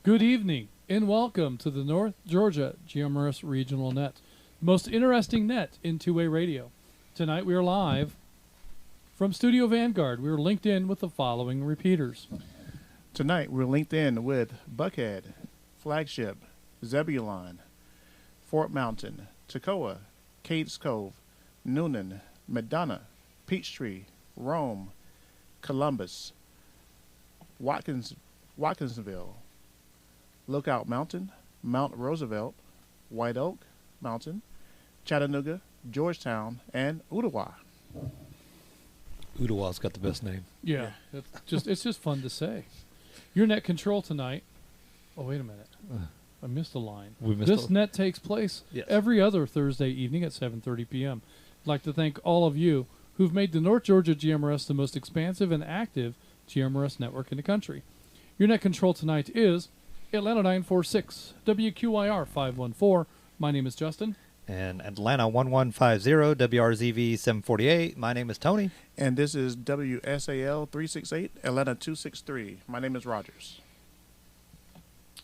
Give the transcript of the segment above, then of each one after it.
Good evening and welcome to the North Georgia GMRS Regional Net, the most interesting net in two-way radio. Tonight we are live from Studio Vanguard. We are linked in with the following repeaters. Tonight we're linked in with Buckhead, Flagship, Zebulon, Fort Mountain, Toccoa, Cades Cove, Noonan, Medina, Peachtree, Rome, Columbus, Watkinsville, Lookout Mountain, Mount Roosevelt, White Oak Mountain, Chattanooga, Georgetown, and Ottawa. Ottawa's got the best name. Yeah, it's just fun to say. Your net control tonight. Oh, wait a minute. I missed a line. This net takes place every other Thursday evening at 7:30 p.m. I'd like to thank all of you who've made the North Georgia GMRS the most expansive and active GMRS network in the country. Your net control tonight is Atlanta 946, WQIR 514. My name is Justin. And Atlanta 1150, WRZV 748. My name is Tony. And this is WSAL 368, Atlanta 263. My name is Rogers.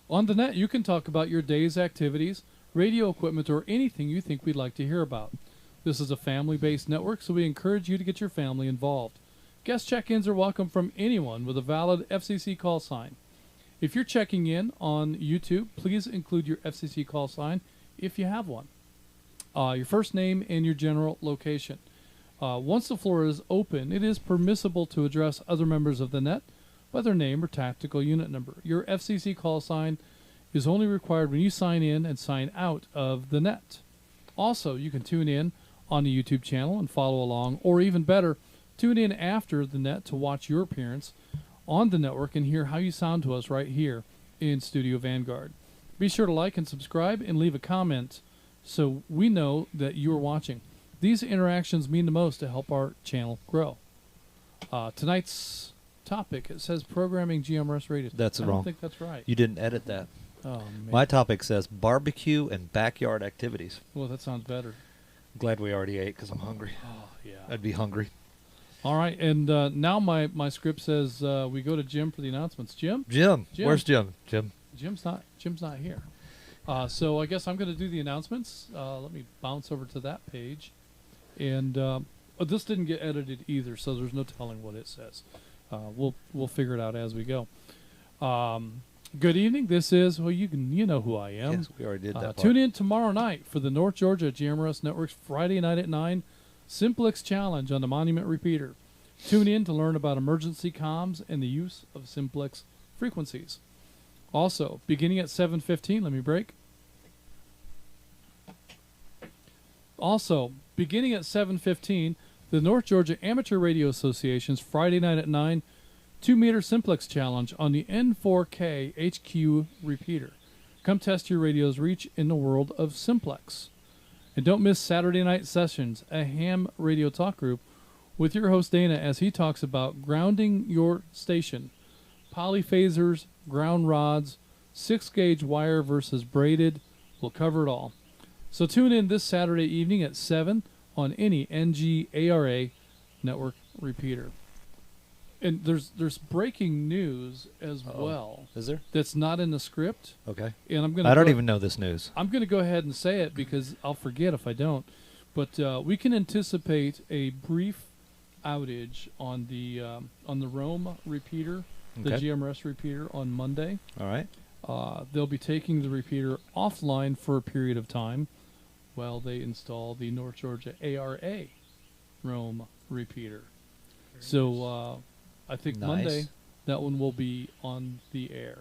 On the net, you can talk about your day's activities, radio equipment, or anything you think we'd like to hear about. This is a family-based network, so we encourage you to get your family involved. Guest check-ins are welcome from anyone with a valid FCC call sign. If you're checking in on YouTube, please include your FCC call sign if you have one. Your first name and your general location. Once the floor is open, it is permissible to address other members of the net by their name or tactical unit number. Your FCC call sign is only required when you sign in and sign out of the net. Also, you can tune in on the YouTube channel and follow along, or even better, tune in after the net to watch your appearance on the network and hear how you sound to us right here in Studio Vanguard. Be sure to like and subscribe and leave a comment so we know that you are watching. These interactions mean the most to help our channel grow. Tonight's topic, it says programming GMRS radio. That's wrong. I don't think that's right. You didn't edit that. Oh, man. My topic says barbecue and backyard activities. Well, that sounds better. Glad we already ate because I'm hungry. Oh, yeah. I'd be hungry. All right, and now my script says we go to Jim for the announcements. Jim? Jim. Where's Jim? Jim's not here. So I guess I'm going to do the announcements. Let me bounce over to that page. And this didn't get edited either, so there's no telling what it says. We'll figure it out as we go. Good evening. This is, well, you know who I am. Yes, we already did that part. Tune in tomorrow night for the North Georgia GMRS Network's Friday night at 9 Simplex Challenge on the Monument Repeater. Tune in to learn about emergency comms and the use of Simplex frequencies. Also, beginning at 7:15, let me break. Also, beginning at 7:15, the North Georgia Amateur Radio Association's Friday night at 9 2-meter Simplex Challenge on the N4K HQ repeater. Come test your radio's reach in the world of Simplex. And don't miss Saturday Night Sessions, a ham radio talk group with your host Dana as he talks about grounding your station, polyphasers, ground rods, 6-gauge wire versus braided. We'll cover it all. So tune in this Saturday evening at 7 on any NGARA network repeater. And there's breaking news as well. Is there? That's not in the script. Okay. And I don't even know this news. I'm going to go ahead and say it because I'll forget if I don't. But we can anticipate a brief outage on the Rome repeater, the GMRS repeater, on Monday. All right. They'll be taking the repeater offline for a period of time while they install the North Georgia ARA Rome repeater. So I think Monday that one will be on the air.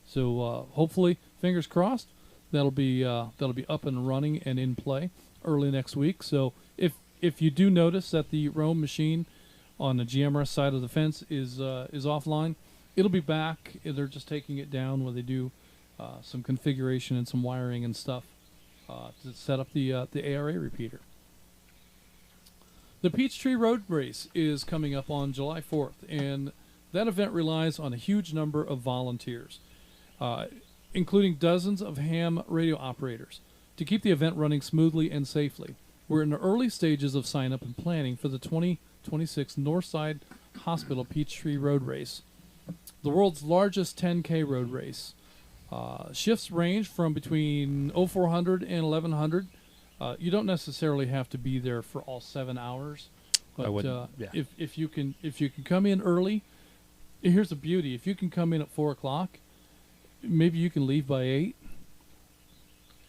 So hopefully, fingers crossed, that'll be up and running and in play early next week. So if you do notice that the Rome machine on the GMRS side of the fence is offline, it'll be back. They're just taking it down where they do some configuration and some wiring and stuff to set up the ARA repeater. The Peachtree Road Race is coming up on July 4th, and that event relies on a huge number of volunteers, including dozens of ham radio operators, to keep the event running smoothly and safely. We're in the early stages of sign-up and planning for the 2026 Northside Hospital Peachtree Road Race, the world's largest 10K road race. Shifts range from between 0400 and 1100. You don't necessarily have to be there for all 7 hours, but yeah. if you can come in early, here's the beauty: if you can come in at 4 o'clock, maybe you can leave by 8.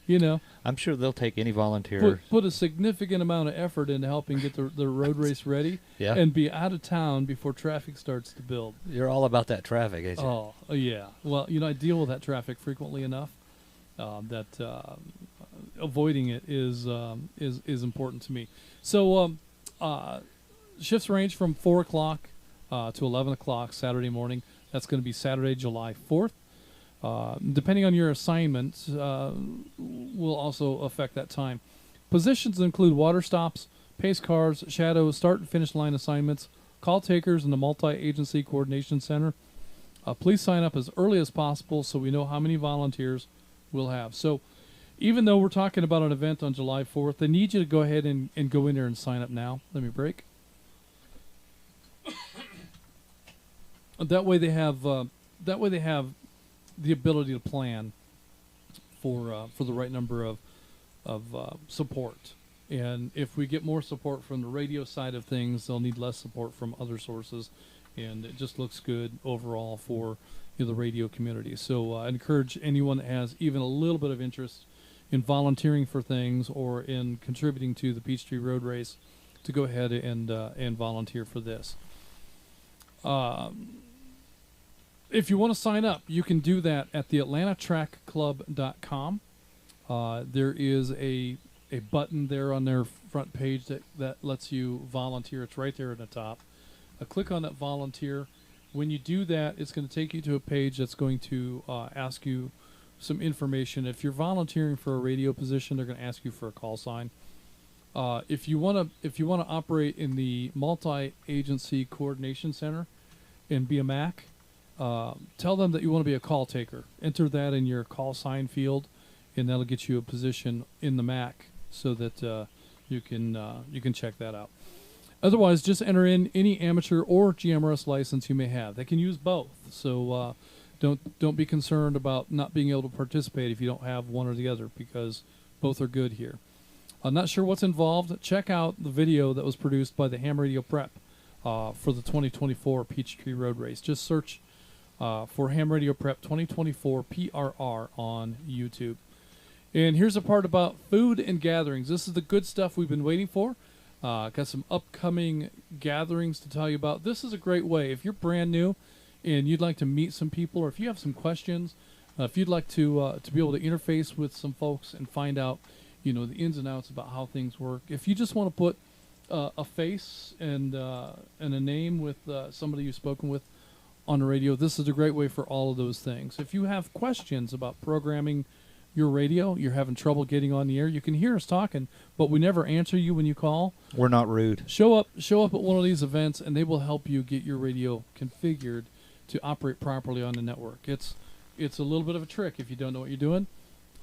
You know, I'm sure they'll take any volunteer. put a significant amount of effort into helping get the road race ready, Yeah. and be out of town before traffic starts to build. You're all about that traffic, ain't you? Oh, yeah. Well, I deal with that traffic frequently enough that avoiding it is important to me. So shifts range from 4 o'clock to 11 o'clock Saturday morning. That's going to be Saturday, July 4th. Depending on your assignments, will also affect that time. Positions include water stops, pace cars, shadows, start and finish line assignments, call takers in the multi-agency coordination center. Please sign up as early as possible so we know how many volunteers we'll have. So even though we're talking about an event on July 4th, I need you to go ahead and go in there and sign up now. Let me break. That way they have the ability to plan for the right number of support. And if we get more support from the radio side of things, they'll need less support from other sources, and it just looks good overall for the radio community. So I encourage anyone that has even a little bit of interest in volunteering for things or in contributing to the Peachtree Road Race to go ahead and volunteer for this. If you want to sign up, you can do that at the atlantatrackclub.com. There is a button there on their front page that lets you volunteer. It's right there at the top. Click on that volunteer. When you do that, it's going to take you to a page that's going to ask you some information. If you're volunteering for a radio position, they're going to ask you for a call sign. If you want to operate in the multi-agency coordination center and be a MAC, tell them that you want to be a call taker. Enter that in your call sign field, and that'll get you a position in the MAC so that you can check that out. Otherwise, just enter in any amateur or GMRS license you may have. They can use both, so don't be concerned about not being able to participate if you don't have one or the other, because both are good here. I'm not sure what's involved. Check out the video that was produced by the Ham Radio Prep for the 2024 Peachtree Road Race. Just search for Ham Radio Prep 2024 PRR on YouTube. And here's a part about food and gatherings. This is the good stuff we've been waiting for. Got some upcoming gatherings to tell you about. This is a great way. If you're brand new and you'd like to meet some people, or if you have some questions, if you'd like to be able to interface with some folks and find out, the ins and outs about how things work. If you just want to put a face and a name with somebody you've spoken with on the radio, this is a great way for all of those things. If you have questions about programming your radio, you're having trouble getting on the air, you can hear us talking, but we never answer you when you call. We're not rude. Show up at one of these events, and they will help you get your radio configured to operate properly on the network. It's a little bit of a trick if you don't know what you're doing.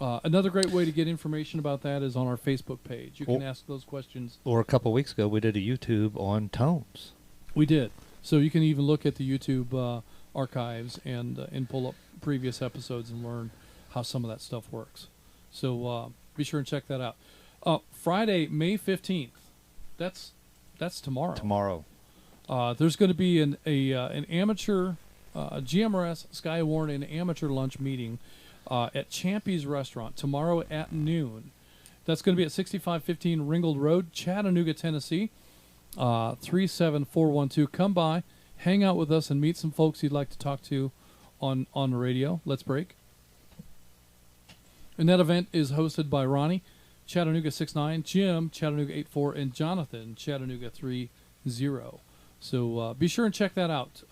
Another great way to get information about that is on our Facebook page. You can ask those questions. Or a couple weeks ago, we did a YouTube on tones. We did. So you can even look at the YouTube archives and pull up previous episodes and learn how some of that stuff works. So be sure and check that out. Friday, May 15th. That's tomorrow. Tomorrow. There's going to be an amateur GMRS Skywarn and amateur lunch meeting at Champy's Restaurant tomorrow at noon. That's going to be at 6515 Ringgold Road, Chattanooga, Tennessee, 37412. Come by, hang out with us, and meet some folks you'd like to talk to on the radio. Let's break. And that event is hosted by Ronnie, Chattanooga 69, Jim, Chattanooga 84, and Jonathan, Chattanooga 30. So be sure and check that out.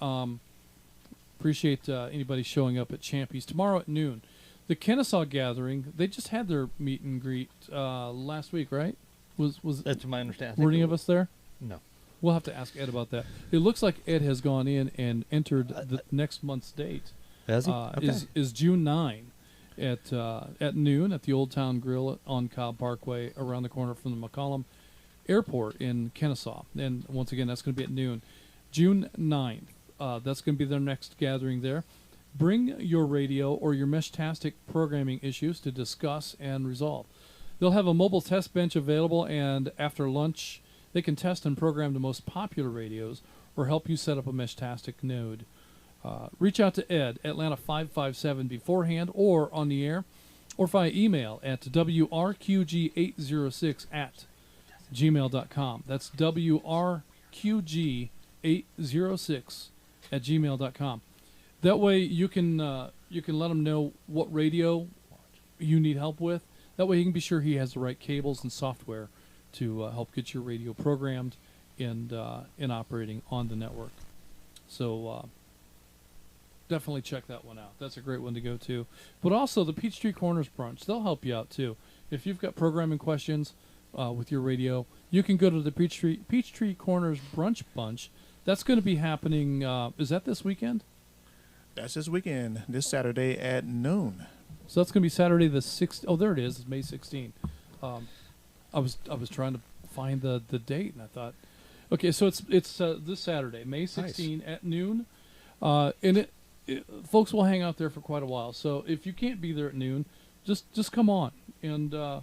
Appreciate anybody showing up at Champy's tomorrow at noon. The Kennesaw Gathering, they just had their meet and greet last week, right? Was That's my understanding. Were any of us there? No. We'll have to ask Ed about that. It looks like Ed has gone in and entered the next month's date. Has he? Okay. Is June 9 at noon at the Old Town Grill on Cobb Parkway, around the corner from the McCollum Airport in Kennesaw. And once again, that's going to be at noon. June 9th. That's going to be their next gathering there. Bring your radio or your Meshtastic programming issues to discuss and resolve. They'll have a mobile test bench available, and after lunch, they can test and program the most popular radios or help you set up a Meshtastic node. Reach out to Ed, Atlanta 557 beforehand or on the air, or via email at wrqg806 at gmail.com. That's wrqg806 at gmail.com. That way you can let him know what radio you need help with. That way he can be sure he has the right cables and software to help get your radio programmed and operating on the network. So definitely check that one out. That's a great one to go to. But also the Peachtree Corners Brunch, they'll help you out too. If you've got programming questions with your radio, you can go to the Peachtree Corners Brunch Bunch. That's going to be happening, is that this weekend? That's this weekend, this Saturday at noon. So that's going to be Saturday the 6th. Oh, there it is. It's May 16th. I was trying to find the date, and I thought, okay, so it's this Saturday, May 16th at noon. And folks will hang out there for quite a while. So if you can't be there at noon, just come on. And the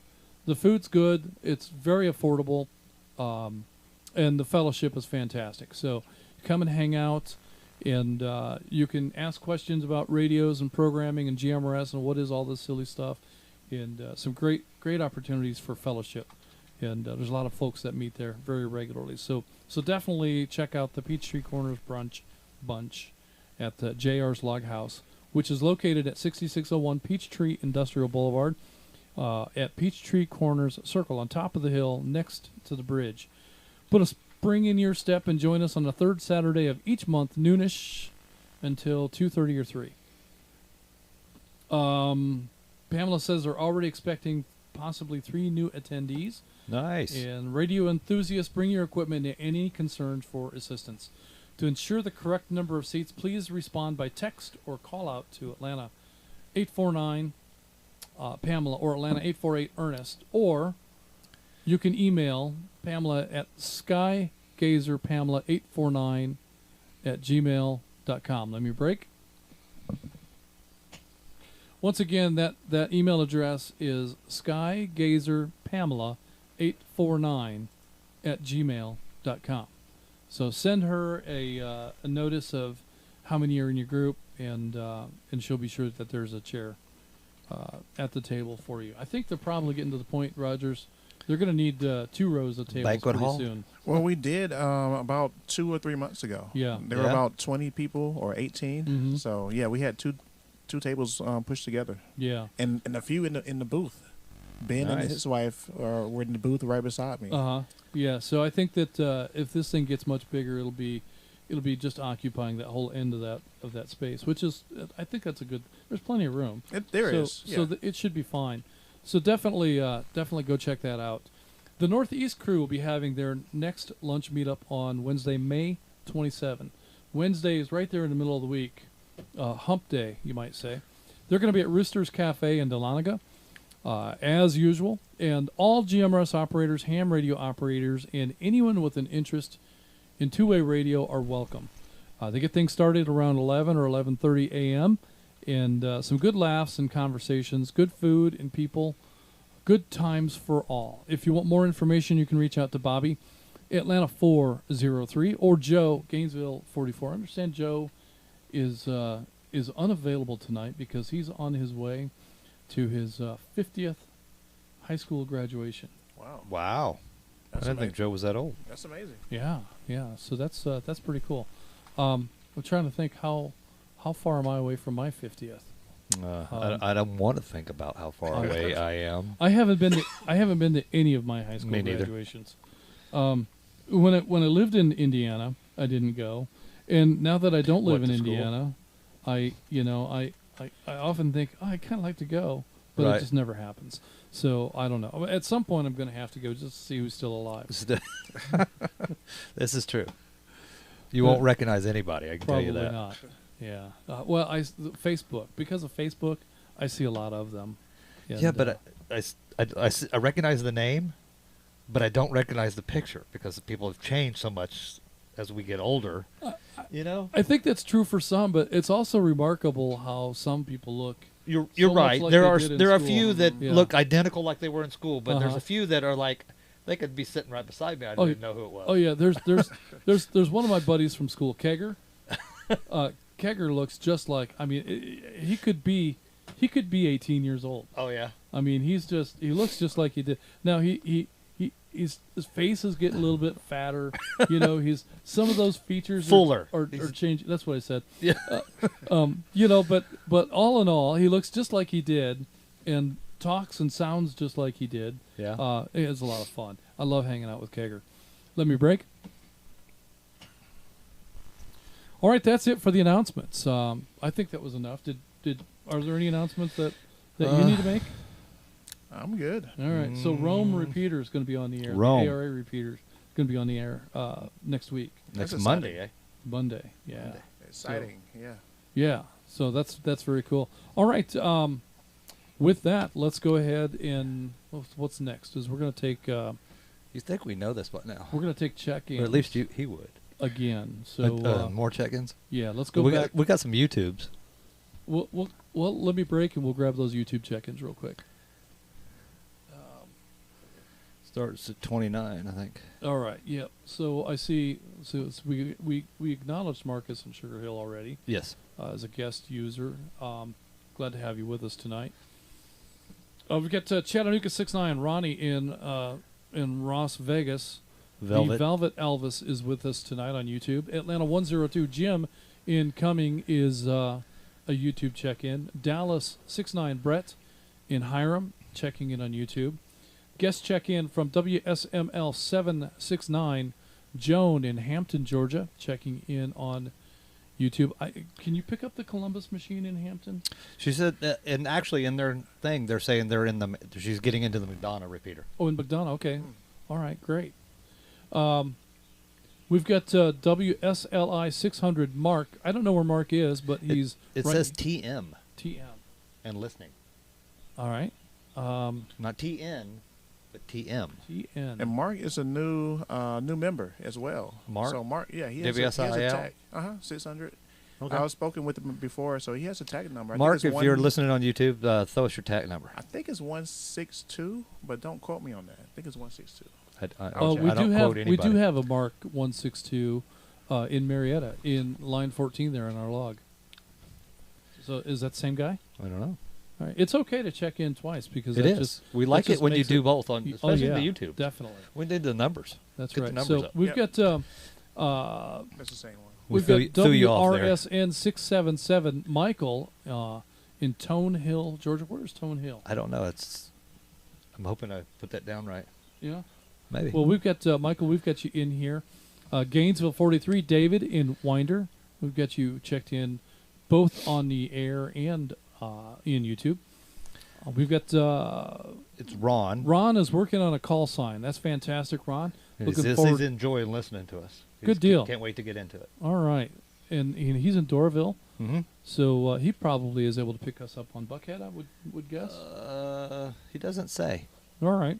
food's good. It's very affordable, and the fellowship is fantastic. So come and hang out. And you can ask questions about radios and programming and GMRS and what is all this silly stuff, and some great opportunities for fellowship. And there's a lot of folks that meet there very regularly. So definitely check out the Peachtree Corners Bunch at the JR's Log House, which is located at 6601 Peachtree Industrial Boulevard at Peachtree Corners Circle on top of the hill next to the bridge. Put a spring in your step and join us on the third Saturday of each month, noonish until 2:30 or 3. Pamela says they're already expecting possibly 3 new attendees. Nice. And radio enthusiasts, bring your equipment and any concerns for assistance. To ensure the correct number of seats, please respond by text or call out to Atlanta 849 Pamela or Atlanta 848 Ernest, or you can email Pamela at skygazerpamela849 at gmail.com. Let me break. Once again, that email address is skygazerpamela849 at gmail.com. So send her a notice of how many are in your group, and she'll be sure that there's a chair at the table for you. I think they're probably getting to the point, Rogers, they're going to need 2 rows of tables Banquet pretty hall? soon. Well, we did about 2 or 3 months ago. Yeah. There were Yeah. about 20 people or 18. Mhm. So yeah, we had two tables pushed together, Yeah. and a few in the booth. Ben and Nice. his wife were in the booth right beside me. Yeah. So I think that if this thing gets much bigger, it'll be just occupying that whole end of that space, which is, I think that's a good. There's plenty of room. There so, is. Yeah. So it should be fine. So definitely go check that out. The Northeast crew will be having their next lunch meetup on Wednesday, May 27. Wednesday is right there in the middle of the week, hump day, you might say. They're going to be at Rooster's Cafe in Dahlonega, as usual. And all GMRS operators, ham radio operators, and anyone with an interest in two-way radio are welcome. They get things started around 11 or 11:30 a.m., and some good laughs and conversations, good food and people, good times for all. If you want more information, you can reach out to Bobby, Atlanta 403, or Joe, Gainesville 44. I understand Joe is unavailable tonight because he's on his way to his 50th high school graduation. Wow. Wow. I That's didn't think amazing. Joe was that old. That's amazing. Yeah. So that's pretty cool. I'm trying to think how far am I away from my 50th? I don't want to think about how far away I am. I haven't been to any of my high school Me neither. graduations. When I lived in Indiana, I didn't go, and now that I don't live in Went to school. Indiana, I often think, I kind of like to go, but Right. it just never happens. So I don't know. At some point, I'm going to have to go just to see who's still alive. This is true. You But won't recognize anybody, I can tell you Probably that. not. Yeah. Well, Facebook, because of Facebook, I see a lot of them. And, Yeah, but I recognize the name, but I don't recognize the picture because people have changed so much as we get older. You know, I think that's true for some, but it's also remarkable how some people look. you're so much right. like There they are did in there are a school. few that Yeah. look identical like they were in school, but there's Uh-huh. a few that are like they could be sitting right beside me. I didn't know who it was. Oh yeah, there's one of my buddies from school, Kegger. Kegger looks just like. I mean, he could be 18 years old. Oh yeah. I mean, he looks just like he did. Now his face is getting a little bit fatter. You know, some of those features Fuller. are changing. That's what I said. Yeah. You know, but all in all, he looks just like he did, and talks and sounds just like he did. Yeah. It's a lot of fun. I love hanging out with Kegger. Let me break. All right, that's it for the announcements. I think that was enough. Are there any announcements that you need to make? I'm good. All right. So Rome repeater is going to be on the air. Rome. The ARA repeater is going to be on the air next week, Next That's Monday, eh? Monday. Yeah. Monday. Exciting. Yeah. Yeah. So that's very cool. All right. With that, let's go ahead and what's next is we're going to take You think we know this by now? we're going to take check-ins. Or at least he would. again. So More check-ins. yeah, let's go we back. got some YouTubes. Well, let me break and we'll grab those YouTube check-ins real quick. Starts at 29, I think. All right. Yep. So I see. So we acknowledged Marcus in Sugar Hill already Yes. as a guest user. Glad to have you with us tonight. We've got Chattanooga 6'9", Ronnie in Las Vegas. Velvet. The Velvet Elvis is with us tonight on YouTube. Atlanta 102 Jim incoming is a YouTube check-in. Dallas 6'9", Brett in Hiram checking in on YouTube. Guest check-in from WSML 769, Joan in Hampton, Georgia, checking in on YouTube. Can you pick up the Columbus machine in Hampton? She said, and actually in their thing, they're saying she's getting into the McDonough repeater. Oh, in McDonough. Okay. All right, great. We've got WSLI 600 Mark. I don't know where Mark is, but he's It right- says TM TM. and listening. All right. Not TN, but TM. TN. And Mark is a new member as well. Mark? So Mark, yeah, he has WSIL? a tag. 600. Okay. I was spoken with him before, so he has a tag number. I think Mark, it's if you're one- listening on YouTube, throw us your tag number. I think it's 162, but don't quote me on that. I think it's 162. Oh, we I don't do have quote anybody. a Mark 162 in Marietta in line 14 there in our log. So is that the same guy? I don't know. All right. It's okay to check in twice because It that is. just We like that it just when you makes do both on, Oh especially yeah, the YouTube. definitely. We did the numbers. That's Get the right. numbers So up. we've Yep. got That's the same one. We we've got threw you off there. WRSN 677 Michael in Tone Hill, Georgia. Where's Tone Hill? I don't know. I'm hoping I put that down right. Yeah. Maybe. Well, we've got Michael. We've got you in here. Gainesville 43. David in Winder. We've got you checked in, both on the air and in YouTube. We've got it's Ron. Ron is working on a call sign. That's fantastic, Ron. Looking He's forward. enjoying listening to us. Good deal. Can't wait to get into it. All right, and he's in Doraville, Mm-hmm. so he probably is able to pick us up on Buckhead. I would guess. He doesn't say. All right.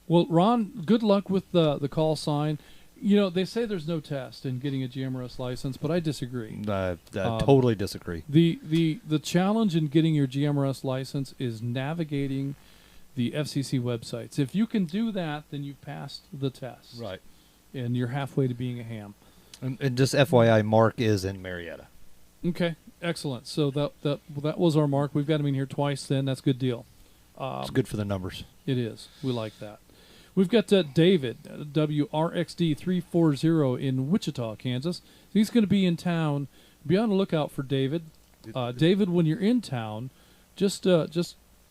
Well, Ron, good luck with the call sign. You know, they say there's no test in getting a GMRS license, but I disagree. I totally disagree. The challenge in getting your GMRS license is navigating the FCC websites. If you can do that, then you've passed the test. Right. And you're halfway to being a ham. And just FYI, Mark is in Marietta. Okay, excellent. So that was our Mark. We've got him in here twice then. That's a good deal. It's good for the numbers. It is. We like that. We've got David, WRXD340 in Wichita, Kansas. He's going to be in town. Be on the lookout for David. David, when you're in town, just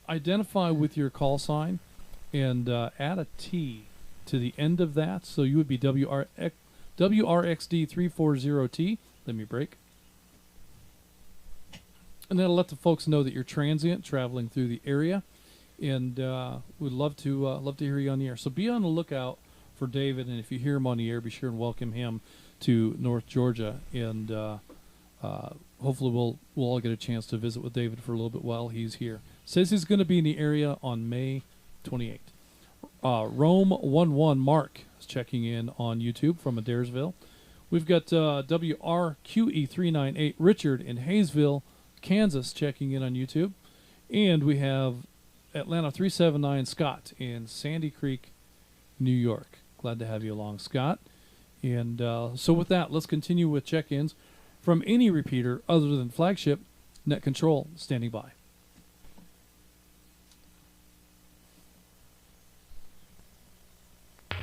identify with your call sign and add a T to the end of that. So you would be WRXD340T. Let me break. And that'll let the folks know that you're transient, traveling through the area. And we'd love to hear you on the air. So be on the lookout for David, and if you hear him on the air, be sure and welcome him to North Georgia. And hopefully we'll all get a chance to visit with David for a little bit while he's here. Says he's going to be in the area on May 28th. Rome 11 Mark is checking in on YouTube from Adairsville. We've got WRQE398 Richard in Hayesville, Kansas, checking in on YouTube. And we have Atlanta 379 Scott in Sandy Creek, New York. Glad to have you along, Scott. And so with that, let's continue with check-ins from any repeater other than Flagship. Net Control standing by.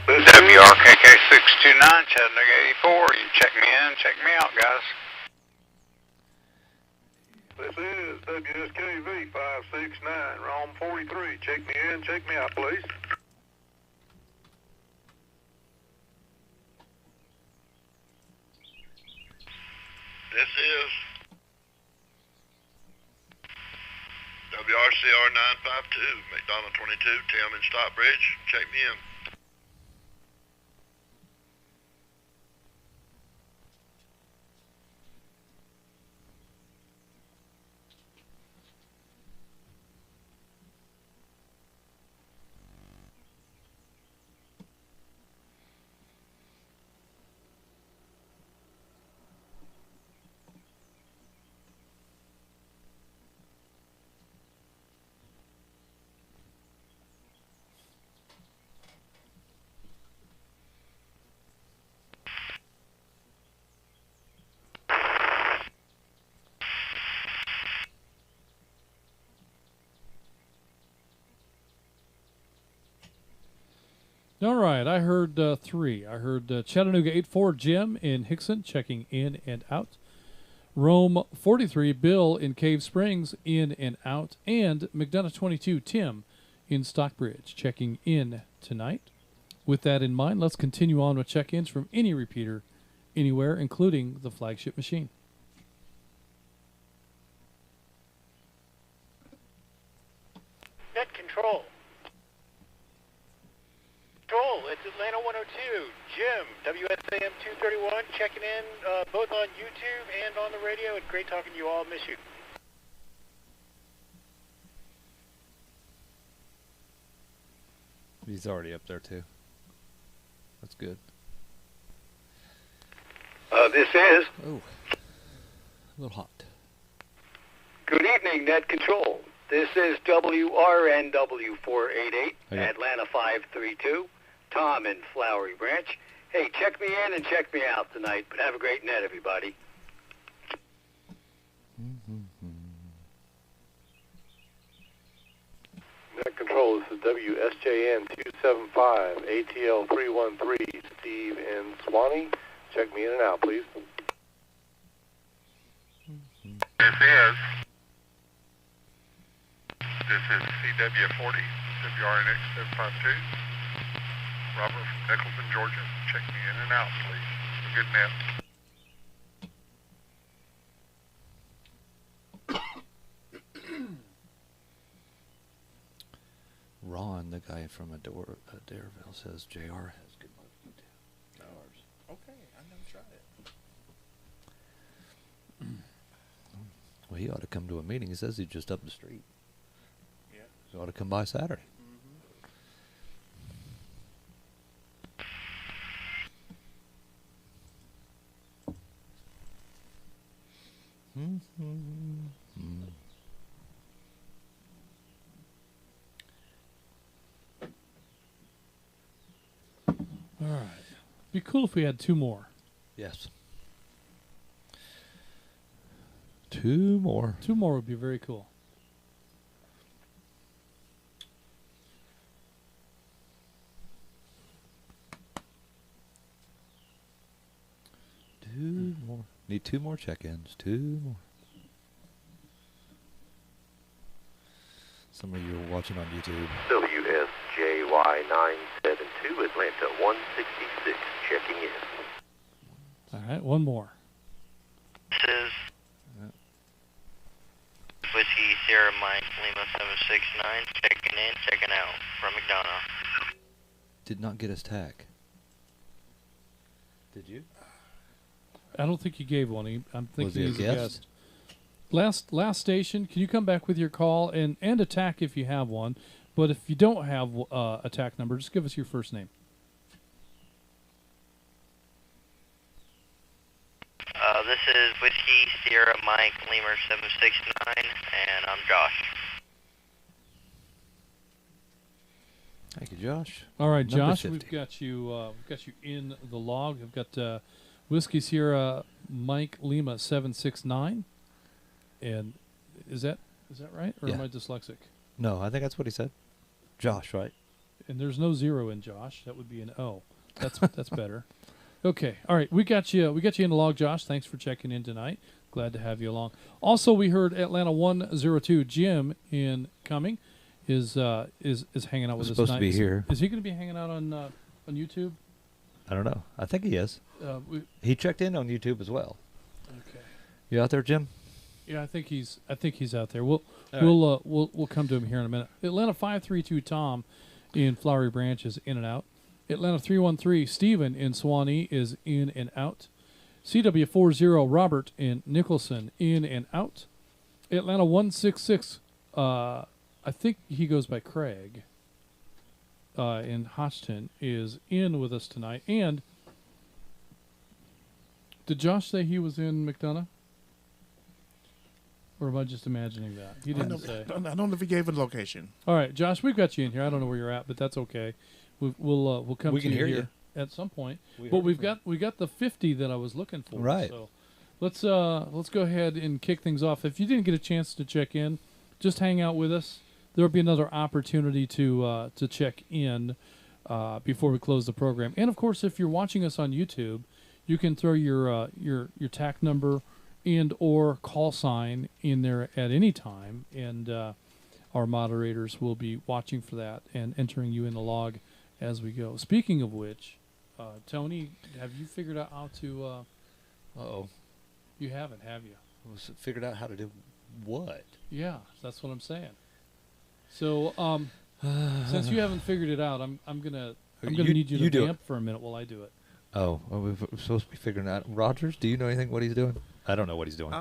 WRKK629, Chattanooga 84. You check me in, check me out, guys. This is WSKV 569, Rom 43. Check me in, check me out, please. This is WRCR 952, McDonough 22, Tim in Stockbridge. Check me in. All right, I heard three. I heard Chattanooga 84 Jim in Hickson checking in and out. Rome 43 Bill in Cave Springs in and out. And McDonough 22 Tim in Stockbridge checking in tonight. With that in mind, let's continue on with check-ins from any repeater anywhere, including the Flagship machine. Net Control. Control, it's Atlanta 102. Jim, WSAM 231, checking in both on YouTube and on the radio. It's great talking to you all. Miss you. He's already up there, too. That's good. This is. Oh, a little hot. Good evening, Net Control. This is WRNW488, Atlanta 532. Tom in Flowery Branch. Hey, check me in and check me out tonight, but have a great net, everybody. Net Control, this is WSJN 275, ATL 313, Steve in Swanee. Check me in and out, please. This is CW40, WRNX 752. Robert from Nicholson, Georgia. Check me in and out, please. A good net. Ron, the guy from Dareville, says JR has good luck too. Ours. Okay, I never tried it. Well, he ought to come to a meeting. He says he's just up the street. Yeah. He ought to come by Saturday. All right. Be cool if we had two more. Yes. Two more. Two more would be very cool. Two more. Need two more check-ins. Two more. Some of you are watching on YouTube. WSJY972, Atlanta 166, checking in. All right, one more. This is Whiskey Sierra Mike Lima 769, checking in, checking out from McDonough. Did not get his tag. Did you? I don't think he gave one. I'm thinking Was he a he's guest? Last station, can you come back with your call and attack if you have one? But if you don't have attack number, just give us your first name. Whiskey Sierra Mike Lemur 769, and I'm Josh. Thank you, Josh. All right, Number Josh, 50. we've got you in the log. We've got Whiskey Sierra Mike Lima 769, and is that right, or am Yeah. I dyslexic? No, I think that's what he said. Josh, right? And there's no 0 in Josh. That would be an O. That's better. Okay. All right. We got you in the log, Josh. Thanks for checking in tonight. Glad to have you along. Also, we heard Atlanta 102 Jim incoming is hanging out with us Supposed tonight. to be here. Is he going to be hanging out on YouTube? I don't know. I think he is. He checked in on YouTube as well. Okay. You out there, Jim? Yeah, I think he's out there. We'll come to him here in a minute. Atlanta 532 Tom in Flowery Branch is in and out. Atlanta 313 Stephen in Swanee is in and out. CW40 Robert in Nicholson in and out. Atlanta 166 I think he goes by Craig in Hodgton is in with us tonight. And did Josh say he was in McDonough? Or am I just imagining that? He didn't say. I don't know if he gave a location. All right, Josh, we've got you in here. I don't know where you're at, but that's okay. We'll come We to can you hear here at some point. We But heard we got the 50 that I was looking for. Right. So let's go ahead and kick things off. If you didn't get a chance to check in, just hang out with us. There'll be another opportunity to check in before we close the program. And of course, if you're watching us on YouTube, you can throw your TAC number and or call sign in there at any time, and our moderators will be watching for that and entering you in the log as we go. Speaking of which, Tony, have you figured out how to? Uh-oh. You haven't, have you? Figured out how to do what? Yeah, that's what I'm saying. So, since you haven't figured it out, I'm gonna need you to do vamp for a minute while I do it. Oh, well, we're supposed to be figuring out. Rogers, do you know anything what he's doing? I don't know what he's doing.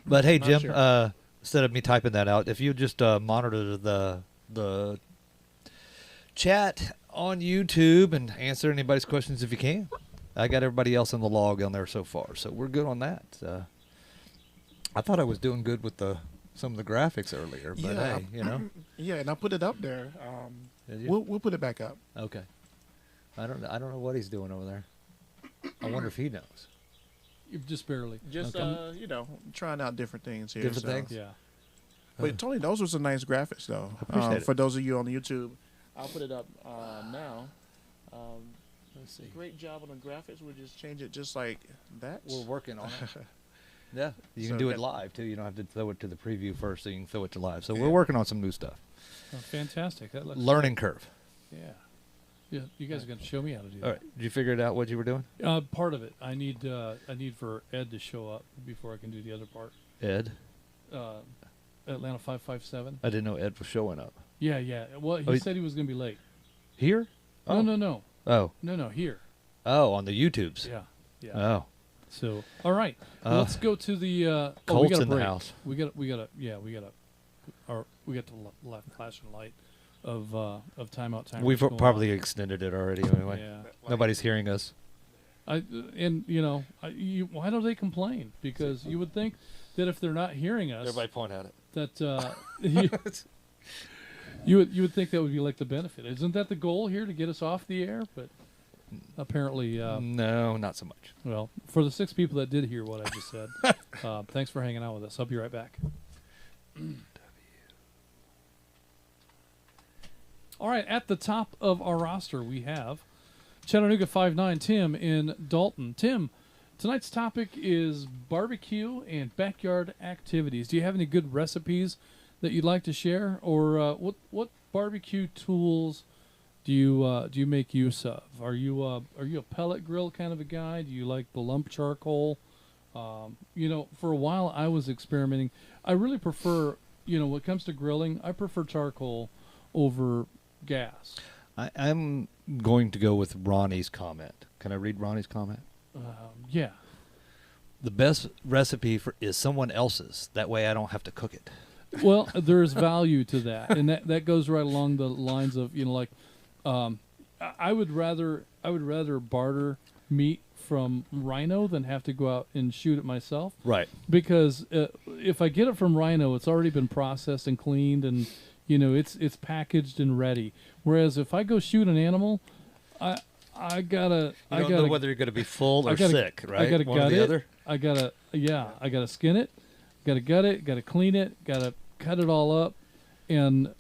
But hey, not Jim, sure. instead of me typing that out, if you just monitor the chat on YouTube and answer anybody's questions if you can. I got everybody else in the log on there so far, so we're good on that. I thought I was doing good with some of the graphics earlier, but Yeah. hey, you know. Yeah, and I put it up there. Did you? We'll put it back up. Okay. I don't know what he's doing over there. I wonder if he knows. Just barely. Just Okay. trying out different things here. Different so. things? Yeah. But Tony, those were some nice graphics, though. I appreciate it. For those of you on YouTube, I'll put it up now. Let's see. Great job on the graphics. We'll just change it just like that. We're working on it. Yeah, you can So do it that- live too. You don't have to throw it to the preview first, so you can throw it to live. So we're working on some new stuff. Oh, fantastic. That looks Learning curve. Yeah. Yeah. You guys are gonna show me how to do All right. Did you figure it out what you were doing, that. Part of it. I need for Ed to show up before I can do the other part. Ed? Atlanta 557. I didn't know Ed was showing up. Yeah, yeah. Well, he said he was gonna be late. Here? Oh. No. Oh. No, here. Oh, on the YouTubes. Yeah. Yeah. Oh. So, all right. Let's go to the we Colt's got a in the break. house. We got the flashing light of timeout time. We've probably extended it already anyway. Yeah. Nobody's hearing us. Why don't they complain? Because you would think that if they're not hearing us, Everybody point at it. that you would think that would be like the benefit. Isn't that the goal here, to get us off the air? But apparently, No, not so much. well, for the 6 people that did hear what I just said, thanks for hanging out with us. I'll be right back. All right, at the top of our roster, we have Chattanooga 59 Tim in Dalton. Tim, tonight's topic is barbecue and backyard activities. Do you have any good recipes that you'd like to share, or what barbecue tools do you make use of? Are you a pellet grill kind of a guy? Do you like the lump charcoal? For a while I was experimenting. I really prefer, when it comes to grilling, I prefer charcoal over gas. I'm going to go with Ronnie's comment. Can I read Ronnie's comment? Yeah. The best recipe is someone else's. That way I don't have to cook it. Well, there's value to that, and that goes right along the lines of I would rather barter meat from rhino than have to go out and shoot it myself. Right. Because if I get it from rhino, it's already been processed and cleaned, and it's packaged and ready. Whereas if I go shoot an animal, I gotta know whether you're going to be full or sick, right? I gotta One gut or the it. other? I gotta skin it. Gotta gut it. Gotta clean it. Gotta cut it all up, and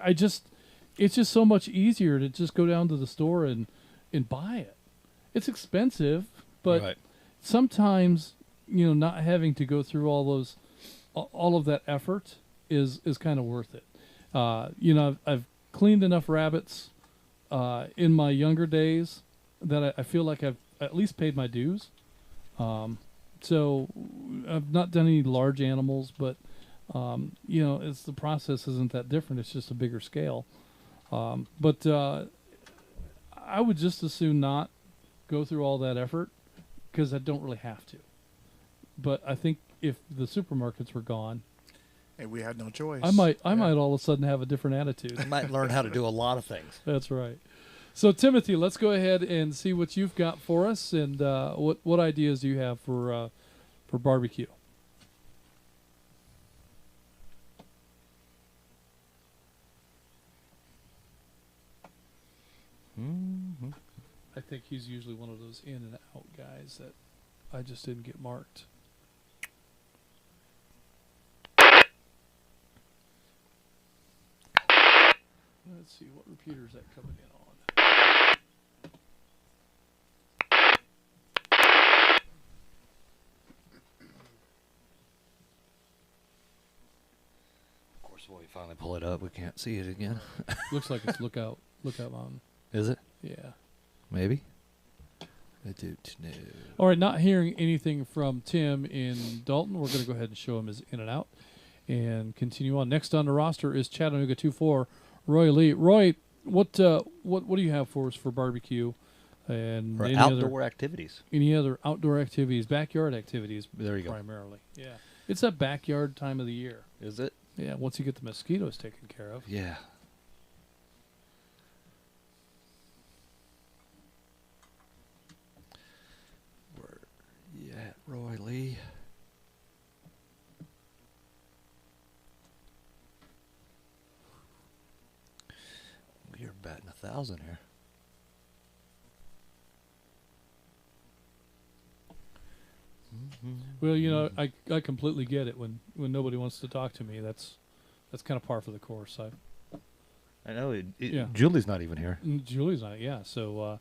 it's just so much easier to just go down to the store and buy it. It's expensive, but Right. sometimes not having to go through all of that effort is kind of worth it. I've cleaned enough rabbits in my younger days that I feel like I've at least paid my dues. So I've not done any large animals, but it's the process isn't that different. It's just a bigger scale. But I would just as soon not go through all that effort because I don't really have to. But I think if the supermarkets were gone, And we had no choice. I might all of a sudden have a different attitude. I might learn how to do a lot of things. That's right. So Timothy, let's go ahead and see what you've got for us, and what ideas do you have for barbecue? Mm-hmm. I think he's usually one of those in and out guys that I just didn't get marked. Let's see, what repeater is that coming in on? Of course, when we finally pull it up, we can't see it again. Looks like it's Lookout Mountain. Is it? Yeah. Maybe. I don't know. All right, not hearing anything from Tim in Dalton, we're going to go ahead and show him his in and out and continue on. Next on the roster is Chattanooga 2-4, Roy Lee. Roy, what do you have for us for barbecue and For any outdoor activities? Any other outdoor activities, backyard activities? There you go. Primarily, yeah. It's that backyard time of the year. Is it? Yeah, once you get the mosquitoes taken care of. Yeah. Where you at, Roy Lee? You're batting 1,000 here. Well, I completely get it when nobody wants to talk to me. That's kind of par for the course. I know. Yeah. Julie's not even here. Julie's not, yeah. So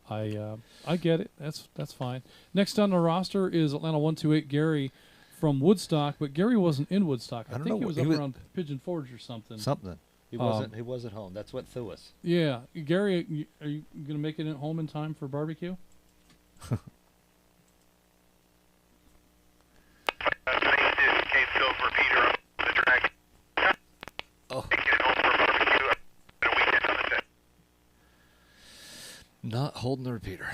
I get it. That's fine. Next on the roster is Atlanta 128 Gary from Woodstock, but Gary wasn't in Woodstock. I think he was up around Pigeon Forge or something. He wasn't home. That's what threw us. Yeah, Gary, are you gonna make it home in time for barbecue? Not holding the repeater.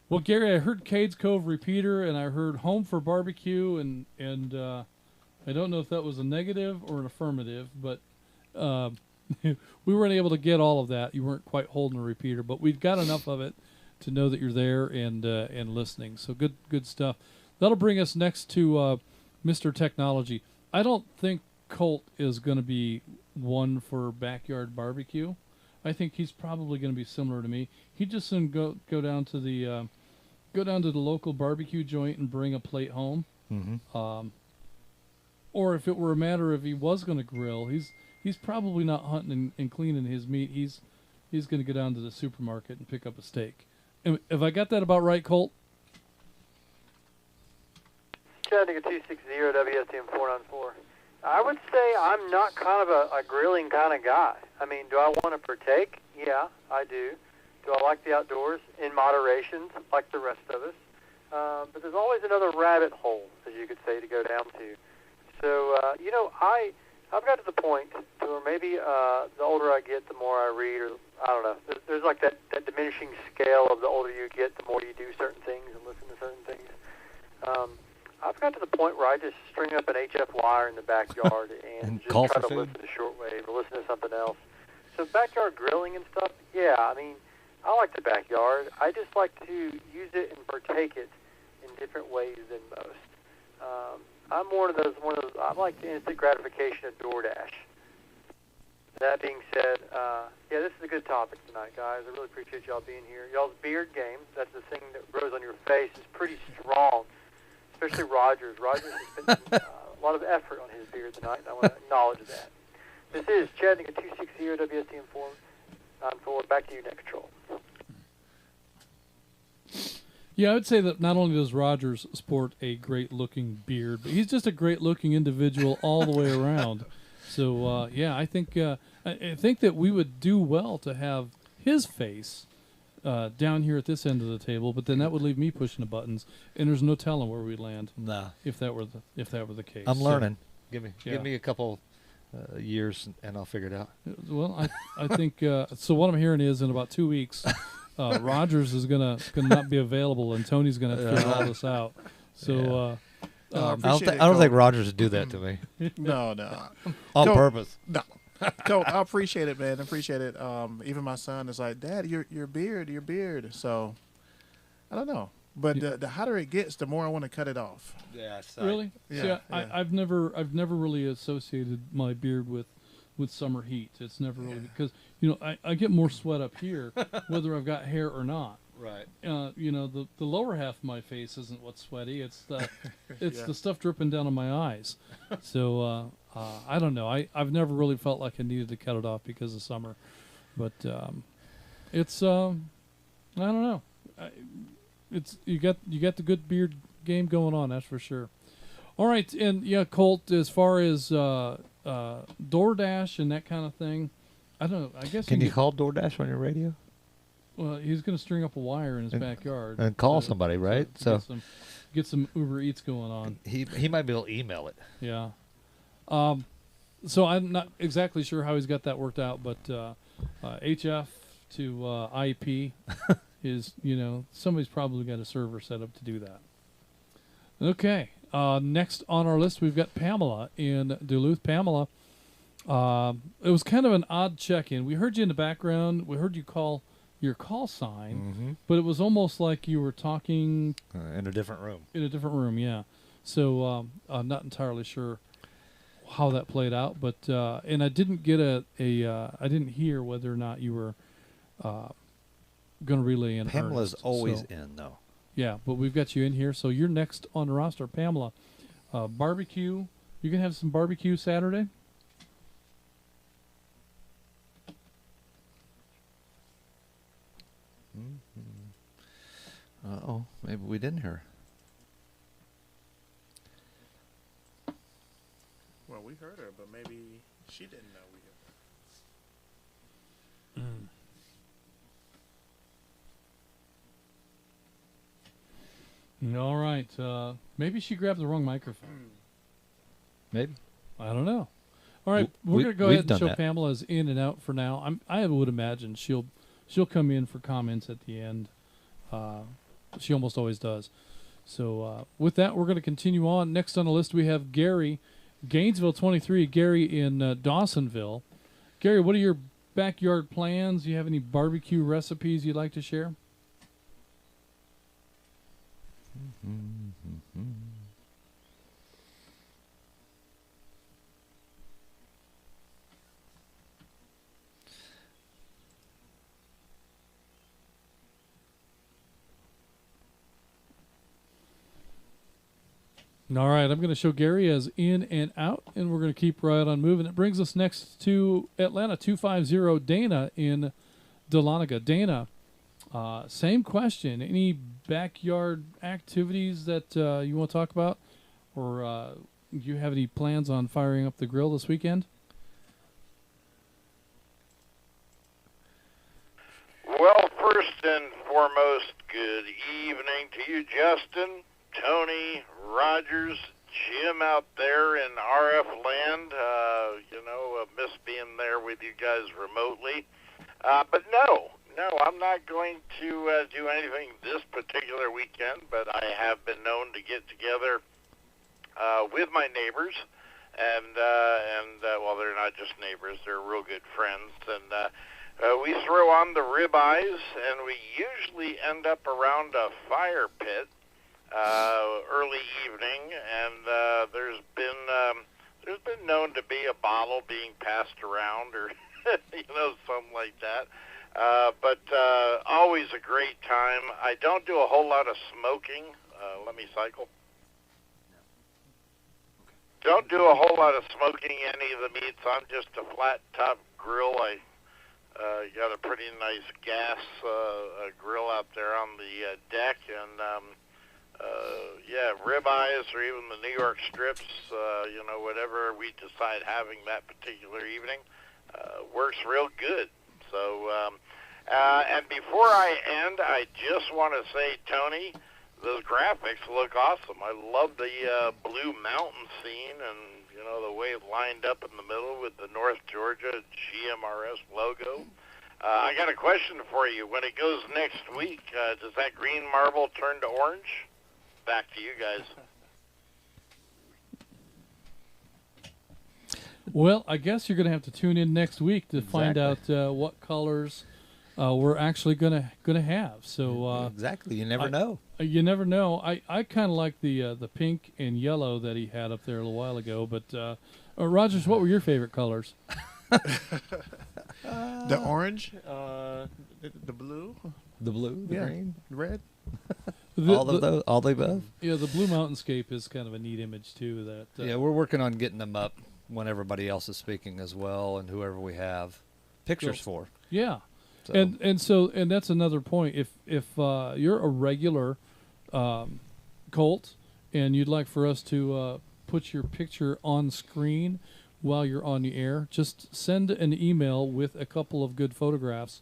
Well, Gary, I heard Cades Cove repeater, and I heard home for barbecue, and I don't know if that was a negative or an affirmative, but we weren't able to get all of that. You weren't quite holding a repeater, but we've got enough of it to know that you're there and listening. So good stuff. That'll bring us next to Mr. Technology. I don't think Colt is going to be one for backyard barbecue. I think he's probably going to be similar to me. He just go down to the local barbecue joint and bring a plate home. Mm-hmm. Or if it were a matter of he was going to grill, he's probably not hunting and cleaning his meat. He's going to go down to the supermarket and pick up a steak. Have I got that about right, Colt? Chattanooga 260 WSTM 494. I would say I'm not kind of a grilling kind of guy. I mean, do I want to partake? Yeah, I do. Do I like the outdoors? In moderation, like the rest of us. But there's always another rabbit hole, as you could say, to go down to. So, I've got to the point to where maybe the older I get, the more I read, or I don't know. There's like that diminishing scale of the older you get, the more you do certain things and listen to certain things. I've got to the point where I just string up an HF wire in the backyard and just try to listen to shortwave or listen to something else. So backyard grilling and stuff, yeah, I mean, I like the backyard. I just like to use it and partake it in different ways than most. I'm one of those. I like the instant gratification of DoorDash. That being said, yeah, this is a good topic tonight, guys. I really appreciate y'all being here. Y'all's beard game, that's the thing that grows on your face, is pretty strong, especially Rogers. Rogers has spent a lot of effort on his beard tonight, and I want to acknowledge that. This is Chattanooga 260 WSTM 494. Back to you, Next Troll. Yeah, I would say that not only does Rogers sport a great-looking beard, but he's just a great-looking individual all the way around. So, yeah, I think that we would do well to have his face down here at this end of the table, but then that would leave me pushing the buttons, and there's no telling where we'd land. Nah. If that were the case. I'm learning. Give yeah. me a couple years, and I'll figure it out. Well, I think so. What I'm hearing is in about 2 weeks, Rogers is gonna not be available, and Tony's gonna figure all this out. So. I don't think Rogers would do that to me. No. On Colt, purpose. No. Colt, I appreciate it, man. I appreciate it. Even my son is like, Dad, your beard. So, I don't know. But the hotter it gets, the more I want to cut it off. Yeah. Really? Yeah. See, I've never really associated my beard with summer heat. It's never really because I get more sweat up here whether I've got hair or not. Right. The lower half of my face isn't what's sweaty. It's the stuff dripping down on my eyes. So I don't know. I've never really felt like I needed to cut it off because of summer, but it's I don't know. It's you got the good beard game going on. That's for sure. All right, and yeah, Colt. As far as DoorDash and that kind of thing, I don't know. I guess can you call DoorDash on your radio? Well, he's going to string up a wire in his backyard and call somebody, right? So get some Uber Eats going on. He might be able to email it. Yeah. So I'm not exactly sure how he's got that worked out, but HF to IP is somebody's probably got a server set up to do that. Okay. Next on our list, we've got Pamela in Duluth. Pamela, it was kind of an odd check-in. We heard you in the background. We heard you call your call sign, but it was almost like you were talking in a different room. In a different room, yeah. So I'm not entirely sure how that played out, but and I didn't get I didn't hear whether or not you were going to relay in. Pamela's earnest, always so. in though. Yeah, but we've got you in here, so you're next on the roster, Pamela. Barbecue. You can have some barbecue Saturday. Oh, maybe we didn't hear. Well, we heard her, but maybe she didn't know we heard her. All right. Maybe she grabbed the wrong microphone. Maybe. I don't know. All right, we're going to go ahead and show Pamela's in and out for now. I would imagine she'll come in for comments at the end. She almost always does. So with that, we're going to continue on. Next on the list, we have Gary, Gainesville 23. Gary in Dawsonville. Gary, what are your backyard plans? Do you have any barbecue recipes you'd like to share? All right, I'm going to show Gary as in and out, and we're going to keep right on moving. It brings us next to Atlanta 250, Dana in Dahlonega. Dana, same question. Any backyard activities that you want to talk about? Or do you have any plans on firing up the grill this weekend? Well, first and foremost, good evening to you, Justin, Tony, Rogers, Jim out there in RF land. Miss being there with you guys remotely. But no, I'm not going to do anything this particular weekend, but I have been known to get together with my neighbors, and well, they're not just neighbors, they're real good friends, and We throw on the ribeyes, and we usually end up around a fire pit early evening, and there's been known to be a bottle being passed around, or something like that. But always a great time. I don't do a whole lot of smoking. Let me cycle. Don't do a whole lot of smoking any of the meats. I'm just a flat top grill. I got a pretty nice gas grill out there on the deck, and ribeyes or even the New York strips, whatever we decide having that particular evening, works real good. So, and before I end, I just want to say, Tony, those graphics look awesome. I love the Blue Mountain scene, and the way it lined up in the middle with the North Georgia GMRS logo. I got a question for you. When it goes next week, does that green marble turn to orange? Back to you guys. Well, I guess you're going to have to tune in next week to find out what colors we're actually gonna have. So exactly, you never know. You never know. I kind of like the pink and yellow that he had up there a little while ago. But Rogers, what were your favorite colors? The orange, the blue, the green, red. All the above. Yeah, the Blue Mountainscape is kind of a neat image too. That yeah, we're working on getting them up when everybody else is speaking as well, and whoever we have pictures for. Yeah. So. And that's another point. If you're a regular Colt and you'd like for us to put your picture on screen while you're on the air, just send an email with a couple of good photographs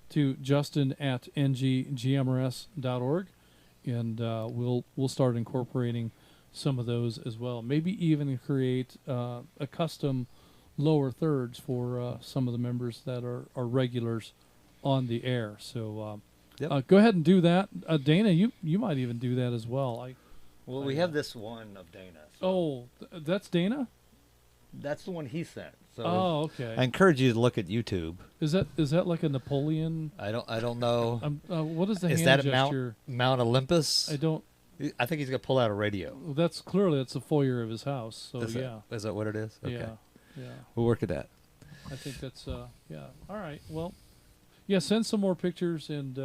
to justin@nggmrs.org, and we'll start incorporating some of those as well. Maybe even create a custom lower thirds for some of the members that are regulars on the air. So go ahead and do that. Dana, you might even do that as well. We have this one of Dana. So. That's Dana? That's the one he sent. So okay. I encourage you to look at YouTube. Is that like a Napoleon? I don't know. What is the hand gesture? Is that Mount Olympus? I think he's gonna pull out a radio. Well, that's the foyer of his house. So is that what it is? Okay. Yeah. We'll work at that. I think that's All right. Well, yeah. Send some more pictures, and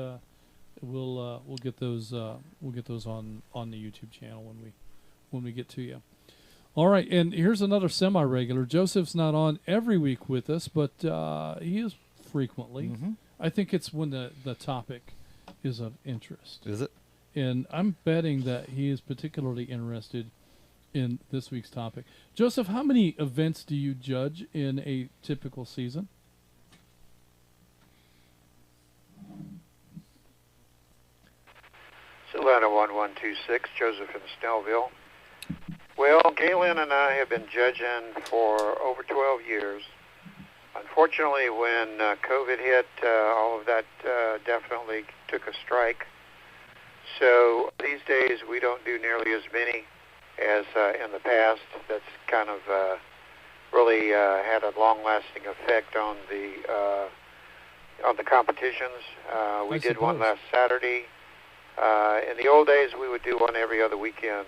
we'll get those on the YouTube channel when we get to you. All right, and here's another semi-regular. Joseph's not on every week with us, but he is frequently. Mm-hmm. I think it's when the topic is of interest. Is it? And I'm betting that he is particularly interested in this week's topic. Joseph, how many events do you judge in a typical season? Savannah 1126, Joseph in Snellville. Well, Galen and I have been judging for over 12 years. Unfortunately, when COVID hit, all of that definitely took a strike. So these days we don't do nearly as many as in the past. That's kind of really had a long-lasting effect on the competitions. We did one last Saturday. In the old days, we would do one every other weekend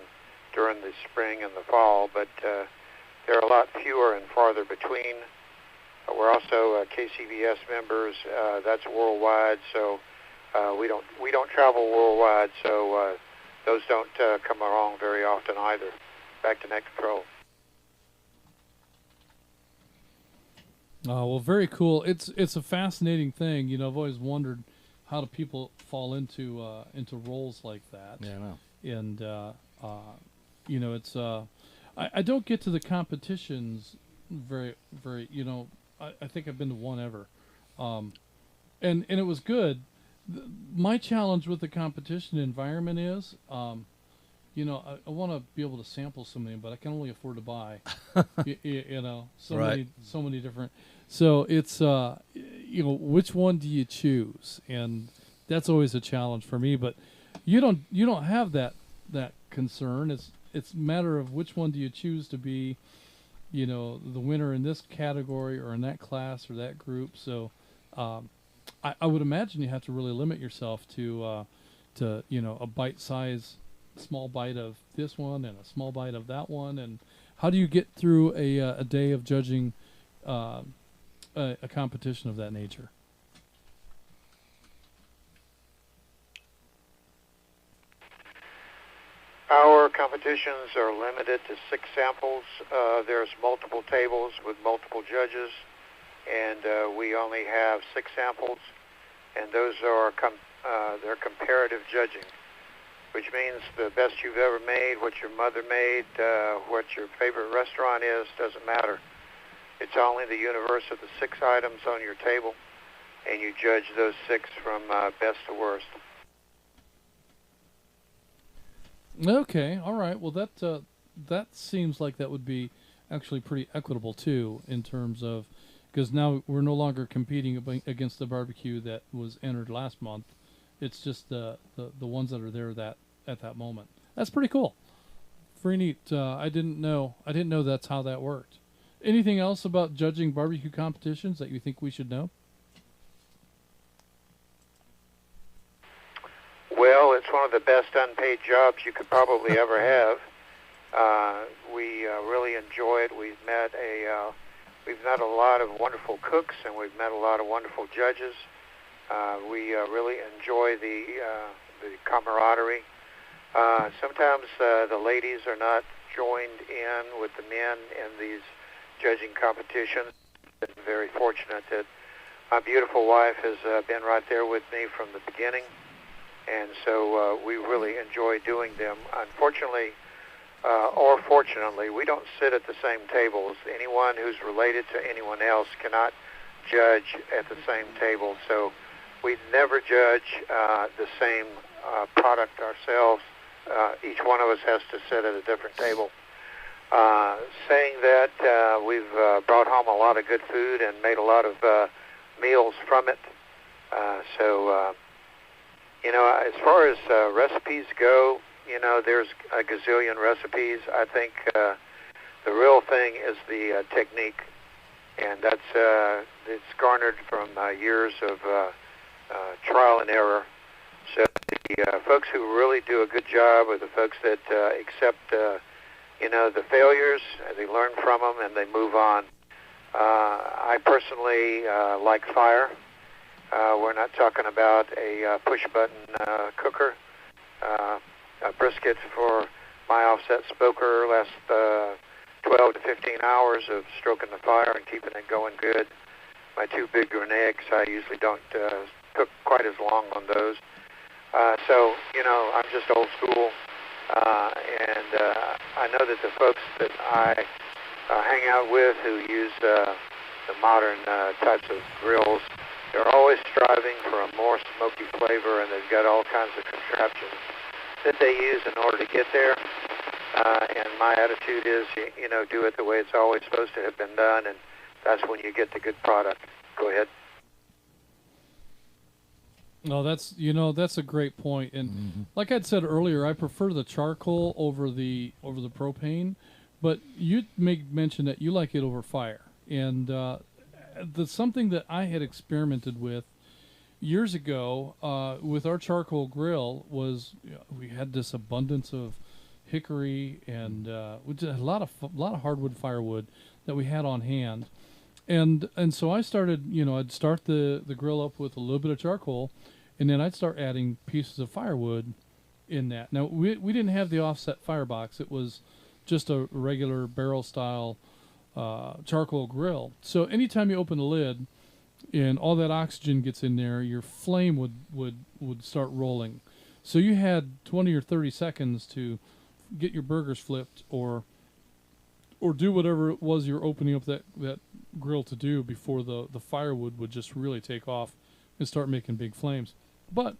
during the spring and the fall, but they're a lot fewer and farther between. We're also KCBS members. That's worldwide, so we don't travel worldwide, so those don't come along very often either. Back to net control. Well, very cool. It's a fascinating thing. I've always wondered how do people fall into roles like that. Yeah, I know. And it's I don't get to the competitions very. I think I've been to one ever, and it was good. My challenge with the competition environment is, I want to be able to sample something, but I can only afford to buy, so many different. So it's which one do you choose, and that's always a challenge for me. But you don't have that concern. It's a matter of which one do you choose to be, the winner in this category or in that class or that group. So I would imagine you have to really limit yourself to a bite size, small bite of this one and a small bite of that one. And how do you get through a day of judging a competition of that nature? Our competitions are limited to 6 samples. There's multiple tables with multiple judges, and we only have 6 samples, and those are they're comparative judging, which means the best you've ever made, what your mother made, what your favorite restaurant is, doesn't matter. It's only the universe of the 6 items on your table, and you judge those 6 from best to worst. Okay, all right. Well, that seems like that would be actually pretty equitable too, in terms of, because now we're no longer competing against the barbecue that was entered last month. It's just the ones that are there at that moment. That's pretty cool. Pretty neat. I didn't know that's how that worked. Anything else about judging barbecue competitions that you think we should know? Well, it's one of the best unpaid jobs you could probably ever have. We really enjoy it. We've met a lot of wonderful cooks, and we've met a lot of wonderful judges. We really enjoy the camaraderie. Sometimes the ladies are not joined in with the men in these judging competitions. I'm very fortunate that my beautiful wife has been right there with me from the beginning. And so we really enjoy doing them. Unfortunately, or fortunately, we don't sit at the same tables. Anyone who's related to anyone else cannot judge at the same table. So we never judge the same product ourselves. Each one of us has to sit at a different table. Saying that, we've brought home a lot of good food and made a lot of meals from it. As far as recipes go, there's a gazillion recipes. I think the real thing is the technique, and it's garnered from years of trial and error. So the folks who really do a good job are the folks that accept, the failures, they learn from them, and they move on. I personally like fire. We're not talking about a push-button cooker. A brisket for my offset smoker lasts 12 to 15 hours of stroking the fire and keeping it going good. My 2 big grenades, I usually don't cook quite as long on those. I'm just old school. And I know that the folks that I hang out with who use the modern types of grills, they're always striving for a more smoky flavor, and they've got all kinds of contraptions that they use in order to get there. And my attitude is, do it the way it's always supposed to have been done, and that's when you get the good product. Go ahead. No, that's a great point. And like I'd said earlier, I prefer the charcoal over the propane, but you mention that you like it over fire. And something that I had experimented with years ago with our charcoal grill was we had this abundance of hickory and we did a lot of hardwood firewood that we had on hand, and so I started, I'd start the grill up with a little bit of charcoal, and then I'd start adding pieces of firewood in that. Now we didn't have the offset firebox; it was just a regular barrel style charcoal grill. So anytime you open the lid and all that oxygen gets in there, your flame would start rolling. So you had 20 or 30 seconds to get your burgers flipped or do whatever it was you're opening up that grill to do before the firewood would just really take off and start making big flames. But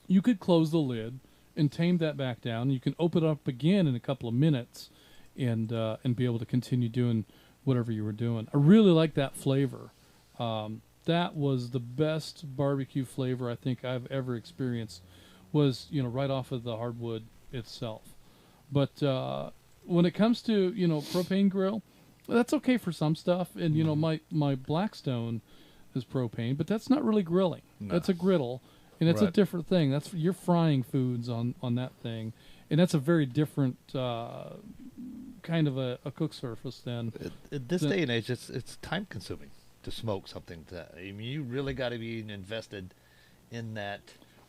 you could close the lid and tame that back down. You can open it up again in a couple of minutes and be able to continue doing whatever you were doing. I really like that flavor. That was the best barbecue flavor I think I've ever experienced, was right off of the hardwood itself. But when it comes to propane grill, that's okay for some stuff. And my Blackstone as propane, but that's not really grilling. No. That's a griddle, and it's a Right. different thing. That's you're frying foods on that thing, and that's a very different kind of a cook surface than. At this day and age, it's time consuming to smoke something. I mean, you really got to be invested in that.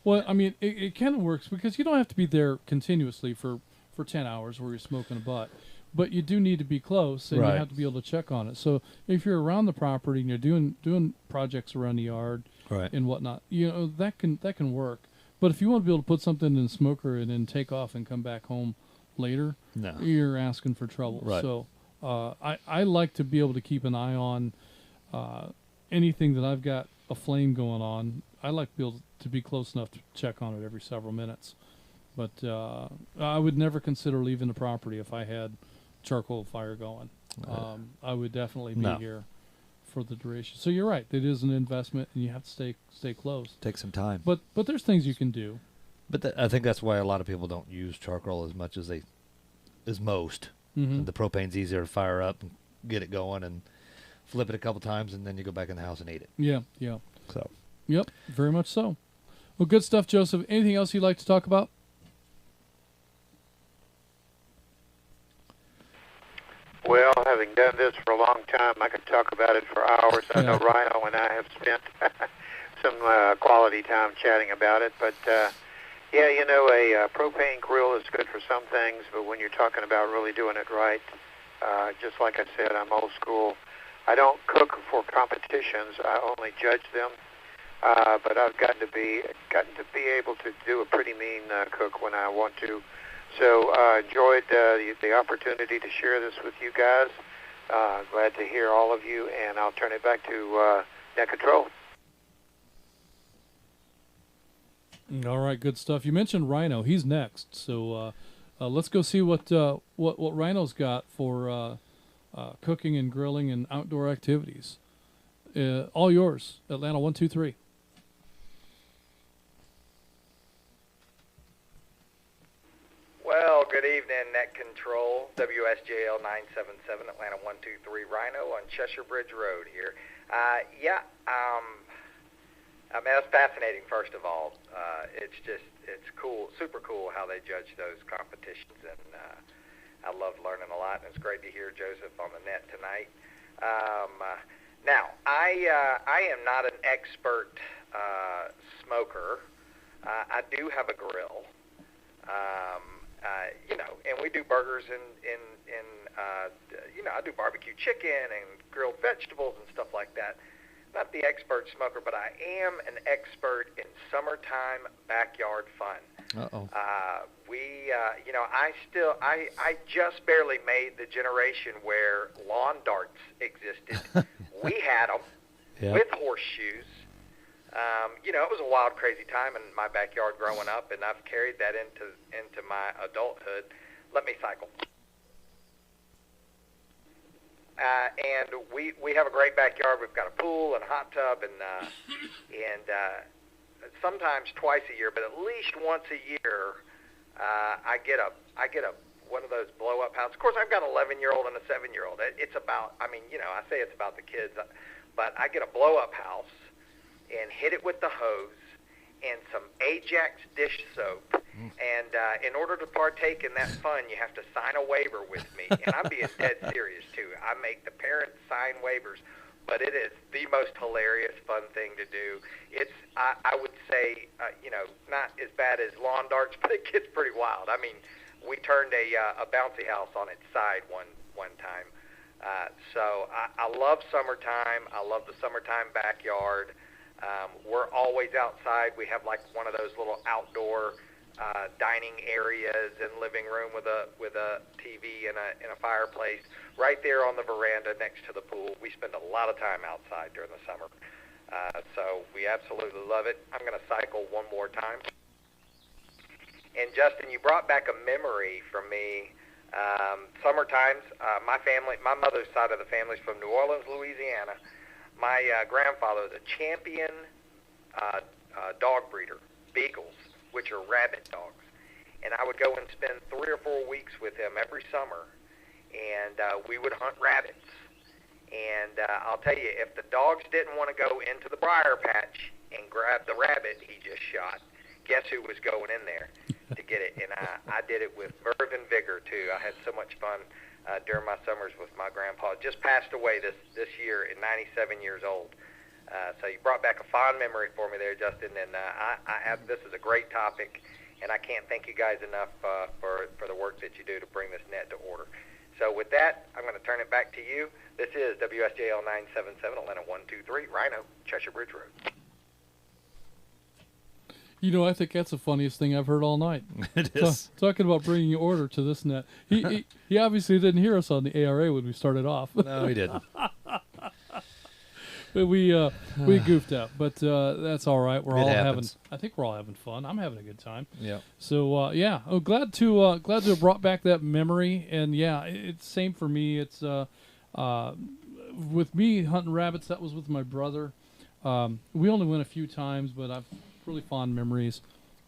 Well, I mean, it kind of works because you don't have to be there continuously for 10 hours where you're smoking a butt, but you do need to be close, and Right. you have to be able to check on it. So if you're around the property and you're doing projects around the yard Right. and whatnot, that can work. But if you want to be able to put something in the smoker and then take off and come back home later, No. you're asking for trouble. Right. So I like to be able to keep an eye on anything that I've got a flame going on. I like to be able to be close enough to check on it every several minutes. But I would never consider leaving the property if I had charcoal fire going. I would definitely be here for the duration. So you're right. It is an investment, and you have to stay close. Take some time. But there's things you can do. But I think that's why a lot of people don't use charcoal as much as most. Mhm. The propane's easier to fire up and get it going and flip it a couple times, and then you go back in the house and eat it. Yeah. So. Yep, very much so. Well, good stuff, Joseph. Anything else you'd like to talk about? Well, having done this for a long time, I could talk about it for hours. I know Rhino and I have spent some quality time chatting about it. But, yeah, a propane grill is good for some things, but when you're talking about really doing it right, just like I said, I'm old school. I don't cook for competitions. I only judge them. But I've gotten to be able to do a pretty mean cook when I want to. So enjoyed the opportunity to share this with you guys. Glad to hear all of you, and I'll turn it back to Net Control. All right, good stuff. You mentioned Rhino. He's next. So let's go see what Rhino's got for cooking and grilling and outdoor activities. All yours, Atlanta 123. Well, good evening, Net Control, WSJL 977, Atlanta 123 Rhino on Cheshire Bridge Road here. I mean, that's fascinating, first of all. It's cool, super cool how they judge those competitions, and I love learning a lot, and it's great to hear Joseph on the net tonight. Now, I am not an expert smoker. I do have a grill. And we do burgers and I do barbecue chicken and grilled vegetables and stuff like that. Not the expert smoker, but I am an expert in summertime backyard fun. Uh-oh. I just barely made the generation where lawn darts existed. We had them with horseshoes. It was a wild, crazy time in my backyard growing up, and I've carried that into my adulthood. Let me cycle. And we have a great backyard. We've got a pool and a hot tub, and sometimes twice a year, but at least once a year, I get one of those blow up houses. Of course, I've got an 11-year-old and a 7-year-old. It's about, I say it's about the kids, but I get a blow up house and hit it with the hose and some Ajax dish soap. And in order to partake in that fun, you have to sign a waiver with me. And I'm being dead serious, too. I make the parents sign waivers, but it is the most hilarious, fun thing to do. It's, I would say, not as bad as lawn darts, but it gets pretty wild. I mean, we turned a bouncy house on its side one time. So I love summertime. I love the summertime backyard. We're always outside. We have like one of those little outdoor dining areas and living room with a TV and a fireplace right there on the veranda next to the pool. We spend a lot of time outside during the summer. So we absolutely love it. I'm going to cycle one more time. And Justin, you brought back a memory for me. Summer times, my mother's side of the family is from New Orleans, Louisiana. My grandfather was a champion dog breeder, beagles, which are rabbit dogs. And I would go and spend 3 or 4 weeks with him every summer, and we would hunt rabbits. And I'll tell you, if the dogs didn't want to go into the briar patch and grab the rabbit he just shot, guess who was going in there to get it? And I did it with verve and vigor, too. I had so much fun during my summers with my grandpa. Just passed away this year at 97 years old. So you brought back a fond memory for me there, Justin. And this is a great topic, and I can't thank you guys enough for the work that you do to bring this net to order. So with that, I'm going to turn it back to you. This is WSJL 977, Atlanta 123, Rhino, Cheshire Bridge Road. You know, I think that's the funniest thing I've heard all night. It is. Talking about bringing your order to this net. He obviously didn't hear us on the ARA when we started off. No, he didn't. But we goofed up, but that's all right. I think we're all having fun. I'm having a good time. Yeah. So I'm glad to have brought back that memory. And yeah, it's same for me. It's with me hunting rabbits. That was with my brother. We only went a few times, but I've really fond memories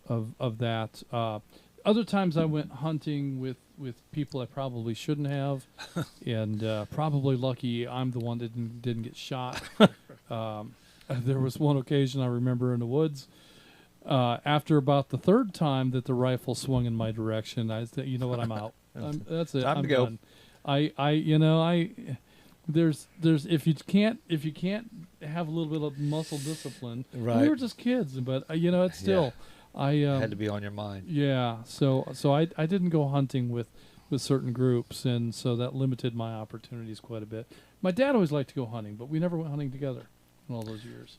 of that. Other times I went hunting with people I probably shouldn't have, and probably lucky I'm the one that didn't get shot. There was one occasion I remember in the woods. After about the third time that the rifle swung in my direction, I said, "You know what? I'm out. That's it. Time I'm to go." done." There's if you can't have a little bit of muscle discipline. Right. We were just kids, but it's still. Yeah. Had to be on your mind. Yeah, so I didn't go hunting with certain groups, and so that limited my opportunities quite a bit. My dad always liked to go hunting, but we never went hunting together in all those years.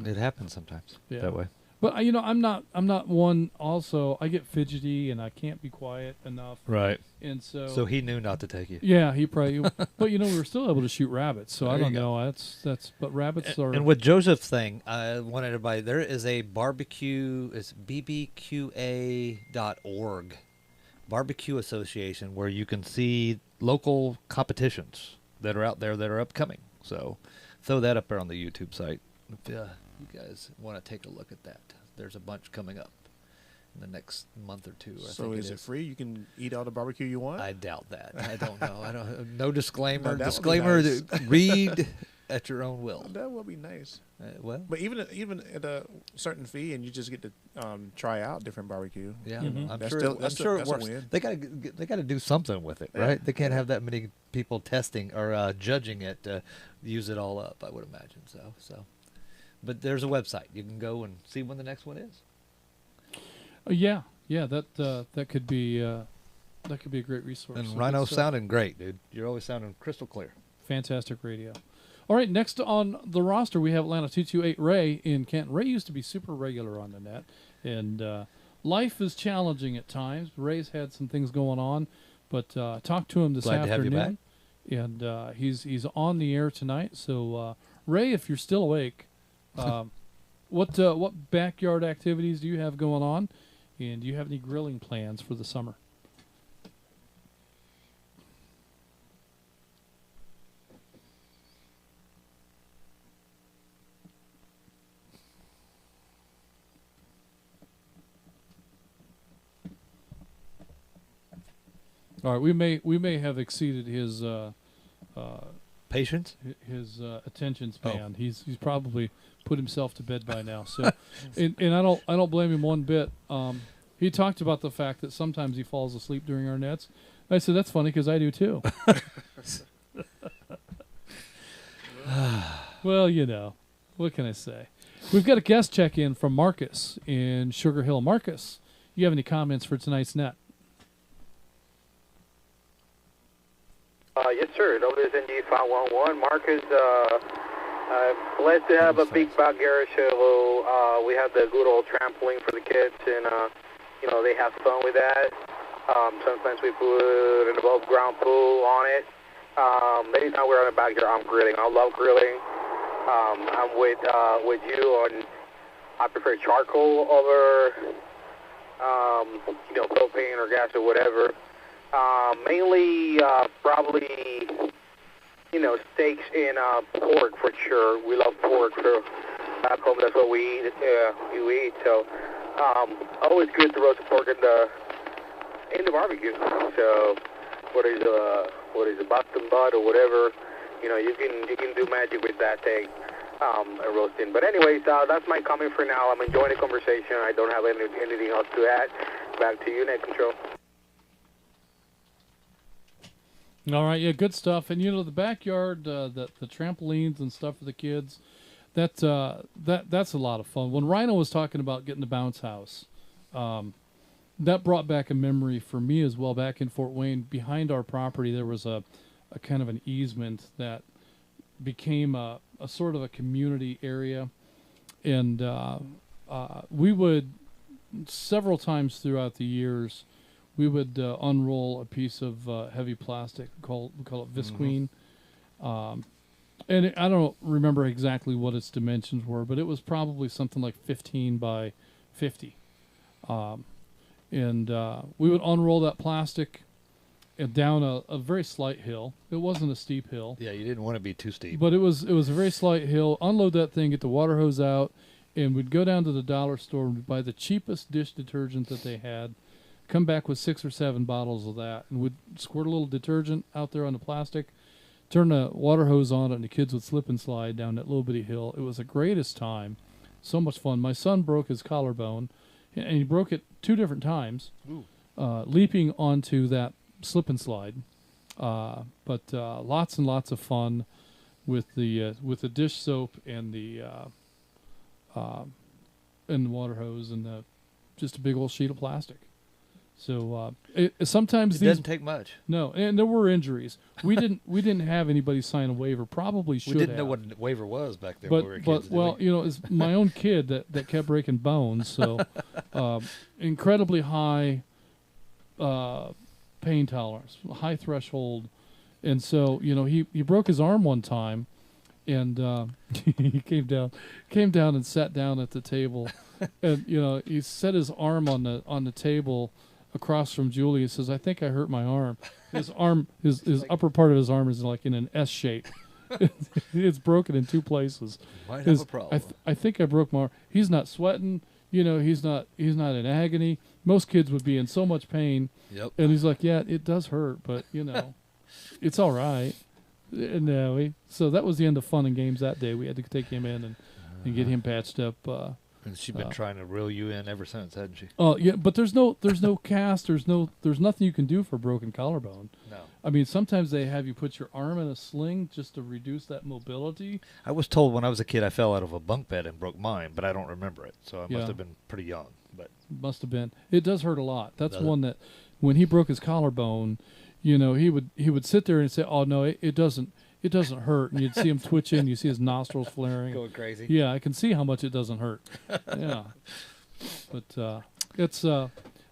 It happens sometimes that way. But I'm not one. Also, I get fidgety and I can't be quiet enough. Right. And so he knew not to take you. Yeah, he probably. But we were still able to shoot rabbits. So there I don't know. That's. But rabbits are. And with Joseph's thing, I want everybody. There is a barbecue. It's bbqa.org, barbecue association, where you can see local competitions that are out there that are upcoming. So throw that up there on the YouTube site. If you guys want to take a look at that, there's a bunch coming up in the next month or two. So is it free? You can eat all the barbecue you want? I doubt that. I don't know. I don't. No disclaimer. No, Disclaimer. nice. Read at your own will. That would be nice. Well, but even at a certain fee, and you just get to try out different barbecue. Yeah, mm-hmm. I'm sure it works. They got to do something with it, right? They can't have that many people testing or judging it to use it all up. I would imagine so. But there's a website. You can go and see when the next one is. Yeah. That could be a great resource. And Rhino's sounding great, dude. You're always sounding crystal clear. Fantastic radio. All right, next on the roster we have Atlanta 228 Ray in Canton. Ray used to be super regular on the net, and life is challenging at times. Ray's had some things going on, but talked to him this Glad afternoon, to have you back. and he's on the air tonight. So Ray, if you're still awake. What backyard activities do you have going on, and do you have any grilling plans for the summer? All right, we may have exceeded his patience, his attention span. He's probably put himself to bed by now. So, and I don't blame him one bit. He talked about the fact that sometimes he falls asleep during our nets. I said that's funny because I do too. Well, what can I say? We've got a guest check-in from Marcus in Sugar Hill. Marcus, you have any comments for tonight's net? Yes, sir. WSNG 511. Marcus, blessed to have a big backyard show. We have the good old trampoline for the kids, and they have fun with that. Sometimes we put an above-ground pool on it. Anytime we're in the backyard, I'm grilling. I love grilling. I'm with you on. I prefer charcoal over, propane or gas or whatever. Mainly, probably, steaks and pork for sure. We love pork, so back home that's what we eat. We eat. So, always good to roast pork in the barbecue. So, what is a Boston butt or whatever? you can do magic with that thing, roasting. But anyways, that's my comment for now. I'm enjoying the conversation. I don't have anything else to add. Back to you, Net Control. All right, yeah, good stuff. And the backyard, the trampolines and stuff for the kids, that's a lot of fun. When Rhino was talking about getting the bounce house, that brought back a memory for me as well. Back in Fort Wayne, behind our property, there was a kind of an easement that became a sort of a community area, and we would several times throughout the years. We would unroll a piece of heavy plastic, we call it visqueen. And I don't remember exactly what its dimensions were, but it was probably something like 15 by 50. And we would unroll that plastic and down a very slight hill. It wasn't a steep hill. Yeah, you didn't want to be too steep. But it was a very slight hill. Unload that thing, get the water hose out, and we'd go down to the dollar store and buy the cheapest dish detergent that they had. Come back with 6 or 7 bottles of that, and would squirt a little detergent out there on the plastic, turn the water hose on it, and the kids would slip and slide down that little bitty hill. It was the greatest time. So much fun. My son broke his collarbone, and he broke it 2 different times, leaping onto that slip and slide. But lots and lots of fun with the dish soap and the water hose and just a big old sheet of plastic. So sometimes it doesn't take much. No, and there were injuries. We didn't have anybody sign a waiver. Probably should. We didn't know have. what a waiver was back then. But when we were kids, well, it's my own kid that kept breaking bones. So incredibly high pain tolerance, high threshold, and so he broke his arm one time, and he came down and sat down at the table, and he set his arm on the table across from Julie. He says, "I think I hurt my arm." His arm, his upper part of his arm is like in an S shape. It's broken in 2 places. Might have a problem. I think I broke my arm. He's not sweating. He's not in agony. Most kids would be in so much pain. Yep. And he's like, "Yeah, it does hurt, but it's all right." And so that was the end of fun and games that day. We had to take him in and get him patched up. And she's been trying to reel you in ever since, hasn't she? Oh yeah, but there's no cast. There's nothing you can do for a broken collarbone. No. I mean, sometimes they have you put your arm in a sling just to reduce that mobility. I was told when I was a kid I fell out of a bunk bed and broke mine, but I don't remember it. So I must have been pretty young. But must have been. It does hurt a lot. That's Does it? one that when he broke his collarbone, he would sit there and say, "Oh no, it doesn't hurt," and you'd see him twitching. You see his nostrils flaring, going crazy. Yeah, I can see how much it doesn't hurt. Yeah, but it's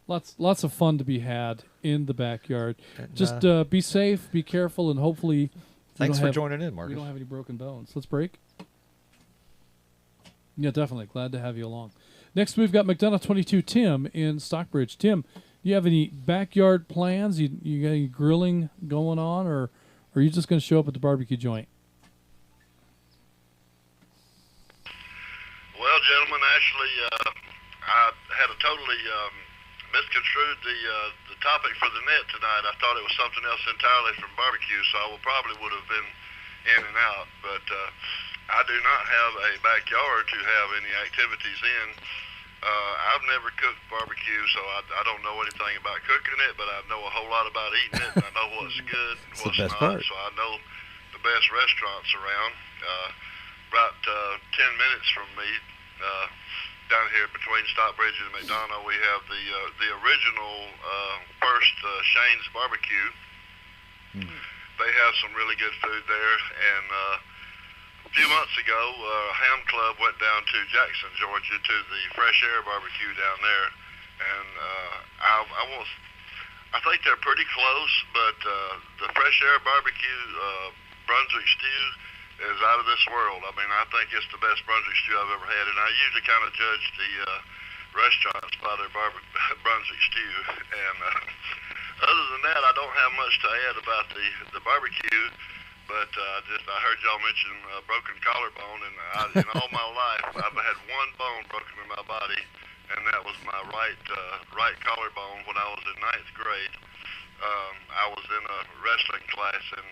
lots of fun to be had in the backyard. And, just be safe, be careful, and hopefully. Thanks for joining in, Marcus. We don't have any broken bones. Let's break. Yeah, definitely. Glad to have you along. Next, we've got McDonough 22 Tim in Stockbridge. Tim, do you have any backyard plans? You got any grilling going on, or are you just going to show up at the barbecue joint? Well, gentlemen, actually, I had a totally misconstrued the topic for the net tonight. I thought it was something else entirely from barbecue, so I probably would have been in and out. But I do not have a backyard to have any activities in. I've never cooked barbecue, so I don't know anything about cooking it, but I know a whole lot about eating it, and I know what's good and what's not. Part. So I know the best restaurants around. About 10 minutes from me, down here between Stockbridge and McDonough, we have the original first Shane's Barbecue. They have some really good food there, and a few months ago, Ham Club went down to Jackson, Georgia, to the Fresh Air Barbecue down there, and I think they're pretty close, but the Fresh Air Barbecue Brunswick stew is out of this world. I mean, I think it's the best Brunswick stew I've ever had, and I usually kind of judge the restaurants by their Brunswick stew. And other than that, I don't have much to add about the barbecue. But I heard y'all mention broken collarbone, and in all my life, I've had one bone broken in my body, and that was my right collarbone when I was in 9th grade. I was in a wrestling class in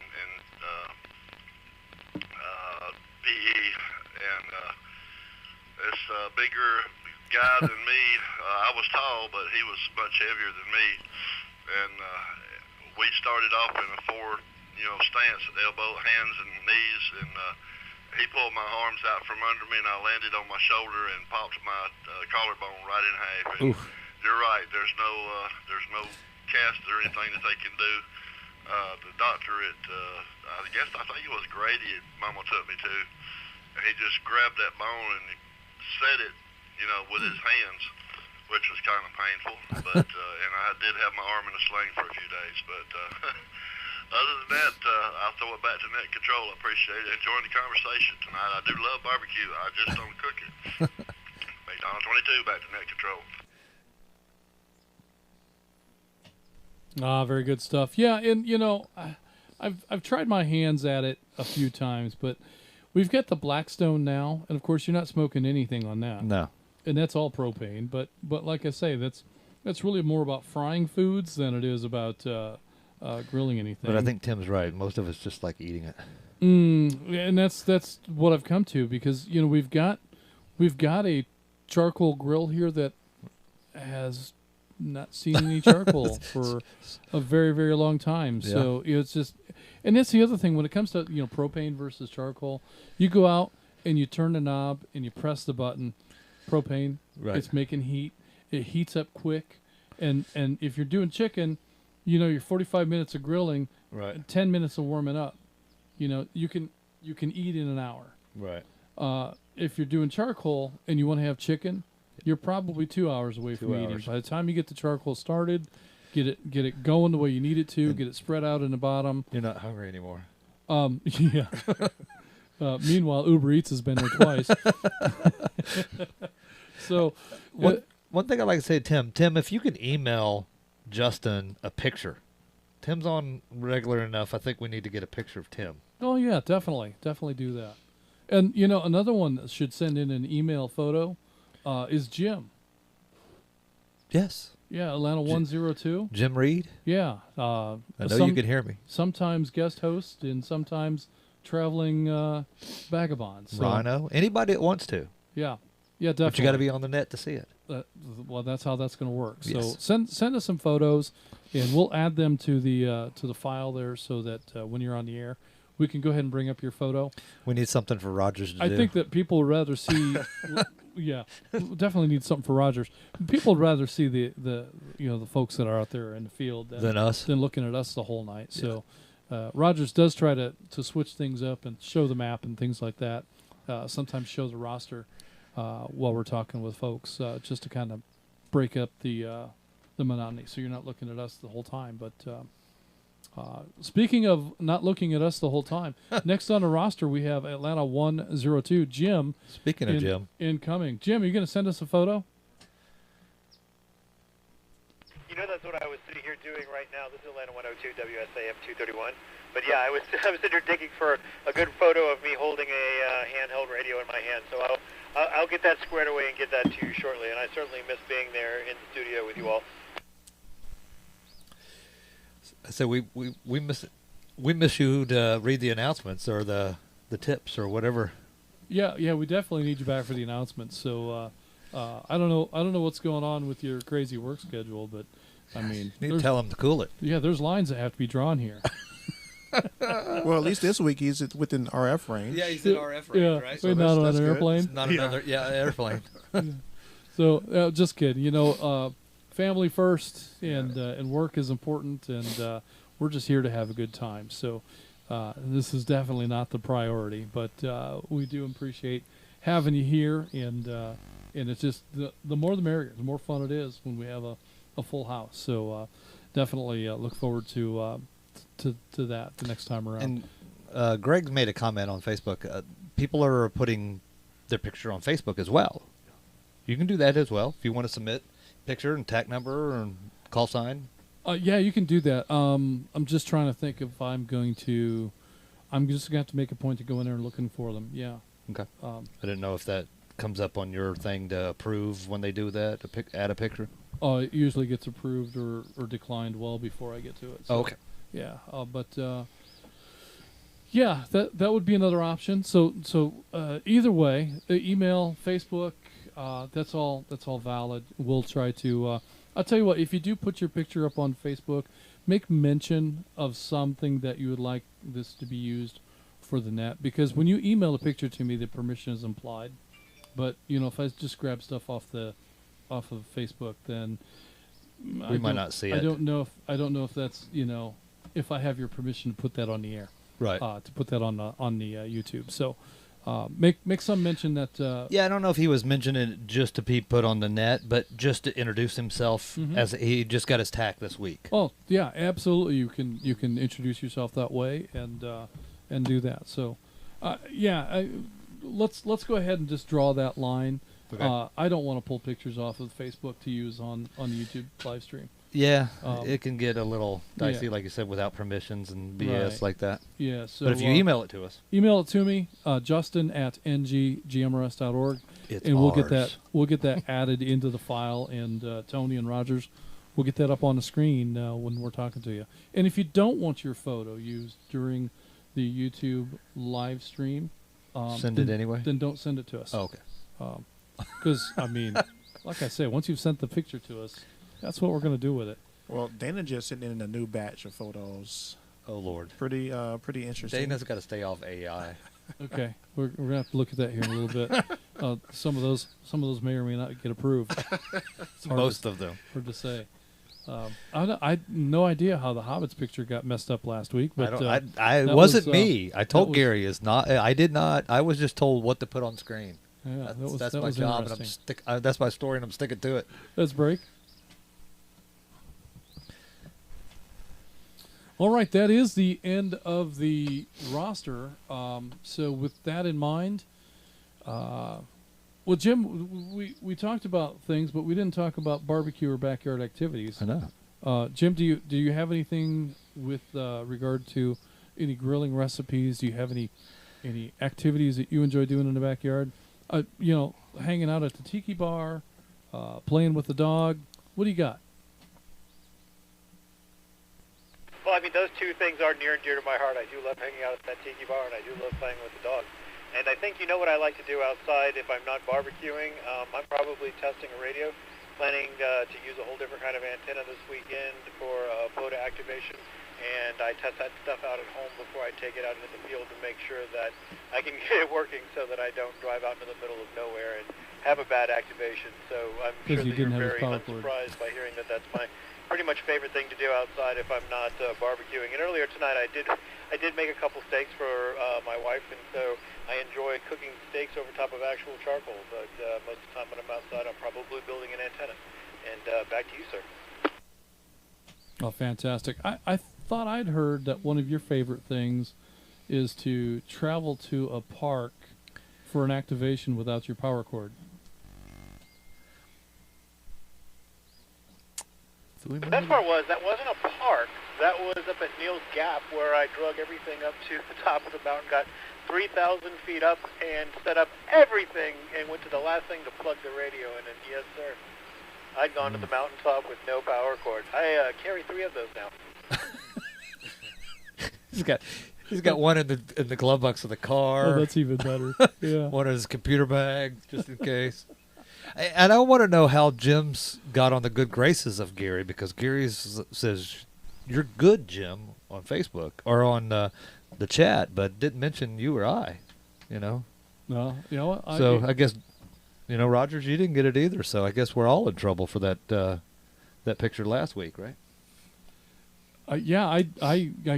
PE, and this bigger guy than me. I was tall, but he was much heavier than me, and we started off in a four, stance, elbow, hands, and knees, and he pulled my arms out from under me, and I landed on my shoulder and popped my collarbone right in half. And you're right. There's no cast or anything that they can do. The doctor at I think it was Grady Mama took me to. He just grabbed that bone and he set it, with his hands, which was kind of painful. But and I did have my arm in a sling for a few days. But other than that, I'll throw it back to net control. I appreciate it. Enjoying the conversation tonight. I do love barbecue. I just don't cook it. McDonald 22 back to net control. Very good stuff. Yeah, and I've tried my hands at it a few times, but we've got the Blackstone now, and of course you're not smoking anything on that. No. And that's all propane, but like I say, that's really more about frying foods than it is about grilling anything. But I think Tim's right. Most of us just like eating it. And that's what I've come to, because we've got a charcoal grill here that has not seen any charcoal for a very, very long time. Yeah. So it's just, and that's the other thing when it comes to propane versus charcoal. You go out and you turn the knob and you press the button. Propane, right. It's making heat. It heats up quick, and if you're doing chicken, your 45 minutes of grilling, right, 10 minutes of warming up. You can eat in an hour. Right. If you're doing charcoal and you want to have chicken, you're probably 2 hours away from eating. By the time you get the charcoal started, get it going the way you need it to, get it spread out in the bottom. You're not hungry anymore. Yeah. Meanwhile, Uber Eats has been there twice. So, one thing I'd like to say to Tim, if you could email Justin a picture. Tim's on regular enough. I think we need to get a picture of Tim. Oh, yeah, definitely do that. And, another one that should send in an email photo is Jim. Yes. Yeah, Atlanta 102. Jim Reed? Yeah. I know you can hear me. Sometimes guest host and sometimes traveling vagabond. So, Rhino. Anybody that wants to. Yeah. Yeah, definitely. But you got to be on the net to see it. Well, that's how that's going to work. Yes. So send us some photos, and we'll add them to the file there, so that when you're on the air, we can go ahead and bring up your photo. We need something for Rogers to do. I think that people would rather see. Yeah, definitely need something for Rogers. People would rather see the folks that are out there in the field than us, than looking at us the whole night. Yeah. So Rogers does try to switch things up and show the map and things like that. Sometimes show the roster. While we're talking with folks, just to kind of break up the monotony, so you're not looking at us the whole time. But speaking of not looking at us the whole time, next on the roster we have Atlanta 102, Jim. Speaking of Jim, incoming. Jim, are you going to send us a photo? That's what I was sitting here doing right now. This is Atlanta 102, WSAM 231. But yeah, I was sitting here digging for a good photo of me holding a handheld radio in my hand. So I'll get that squared away and get that to you shortly. And I certainly miss being there in the studio with you all. So we miss you to read the announcements or the tips or whatever. Yeah, we definitely need you back for the announcements. So I don't know what's going on with your crazy work schedule, but I mean, you need to tell them to cool it. Yeah, there's lines that have to be drawn here. Well, at least this week he's within RF range. Yeah, he's in RF range, right? So not on an airplane. It's not another, airplane. So just kidding. Family first, and work is important, and we're just here to have a good time. So this is definitely not the priority, but we do appreciate having you here, and it's just the more the merrier. The more fun it is when we have a full house. So definitely look forward to that the next time around. And Greg made a comment on Facebook. People are putting their picture on Facebook as well. You can do that as well if you want to submit picture and tag number and call sign. Yeah, you can do that. I'm just trying to think if I'm just gonna have to make a point to go in there and looking for them. Yeah. Okay. I didn't know if that comes up on your thing to approve when they do that, to add a picture. It usually gets approved or declined well before I get to it. So, okay. Yeah, but Yeah, that would be another option. So either way, email, Facebook, that's all valid. We'll try to. I'll tell you what. If you do put your picture up on Facebook, make mention of something that you would like this to be used for the net. Because when you email a picture to me, the permission is implied. But if I just grab stuff off of Facebook, then we might not see it. I don't know if that's if I have your permission to put that on the air. Right. To put that on the YouTube. So make some mention that. Yeah, I don't know if he was mentioning it just to be put on the net, but just to introduce himself as he just got his tack this week. Oh yeah, absolutely. You can introduce yourself that way and do that. So let's go ahead and just draw that line. Okay. I don't want to pull pictures off of Facebook to use on YouTube live stream. Yeah, it can get a little dicey, yeah. like you said, without permissions and BS like that. Yeah. So, but if you email it to us, email it to me, Justin@NGGMRS.org, and we'll get that added into the file. And Tony and Rogers, we'll get that up on the screen when we're talking to you. And if you don't want your photo used during the YouTube live stream, send it anyway. Then don't send it to us. Oh, okay. Because like I said, once you've sent the picture to us, that's what we're going to do with it. Well, Dana just sent in a new batch of photos. Oh Lord, pretty interesting. Dana's got to stay off AI. Okay, we're going to have to look at that here in a little bit. Some of those may or may not get approved. Most of them. Hard to say. I had no idea how the Hobbits picture got messed up last week. But it wasn't me. I told Gary it's not. I did not. I was just told what to put on screen. Yeah, that's my job, and that's my story, and I'm sticking to it. Let's break. All right, that is the end of the roster. So with that in mind, well, Jim, we talked about things, but we didn't talk about barbecue or backyard activities. I know. Jim, do you have anything with regard to any grilling recipes? Do you have any activities that you enjoy doing in the backyard? Hanging out at the tiki bar, playing with the dog. What do you got? Well, I mean, those two things are near and dear to my heart. I do love hanging out at that tiki bar, and I do love playing with the dog. And I think what I like to do outside if I'm not barbecuing. I'm probably testing a radio, planning to use a whole different kind of antenna this weekend for POTA activation. And I test that stuff out at home before I take it out into the field to make sure that I can get it working so that I don't drive out into the middle of nowhere and have a bad activation. So I'm sure that you're very unsurprised by hearing that that's my pretty much favorite thing to do outside if I'm not barbecuing. And earlier tonight I did make a couple steaks for my wife, and so I enjoy cooking steaks over top of actual charcoal. But most of the time when I'm outside, I'm probably building an antenna. And back to you, sir. Oh, fantastic. I thought I'd heard that one of your favorite things is to travel to a park for an activation without your power cord. The best part was that wasn't a park. That was up at Neal's Gap where I drug everything up to the top of the mountain, got 3,000 feet up, and set up everything, and went to the last thing to plug the radio in. And yes, sir, I'd gone to the mountaintop with no power cord. I carry 3 of those now. He's got one in the glove box of the car. Oh, that's even better. Yeah. One in his computer bag, just in case. And I want to know how Jim's got on the good graces of Gary, because Gary says, "You're good, Jim," on Facebook or on the chat, but didn't mention you or I. No, you know what? I guess, Rogers, you didn't get it either. So I guess we're all in trouble for that picture last week, right? I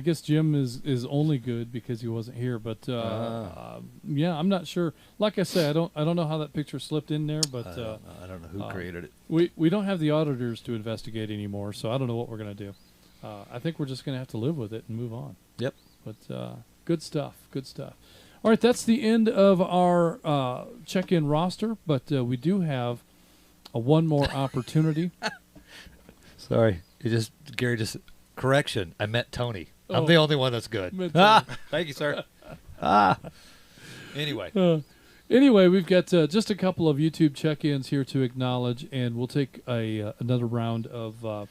guess Jim is only good because he wasn't here, but yeah, I'm not sure. Like I said, I don't know how that picture slipped in there, but I don't know who created it. We don't have the auditors to investigate anymore, so I don't know what we're gonna do. I think we're just gonna have to live with it and move on. Yep. But good stuff. All right, that's the end of our check-in roster, but we do have one more opportunity. Sorry, Gary just. Correction, I met Tony. I'm Oh. the only one that's good. Thank you, sir. Anyway. Anyway, we've got just a couple of YouTube check-ins here to acknowledge, and we'll take another round of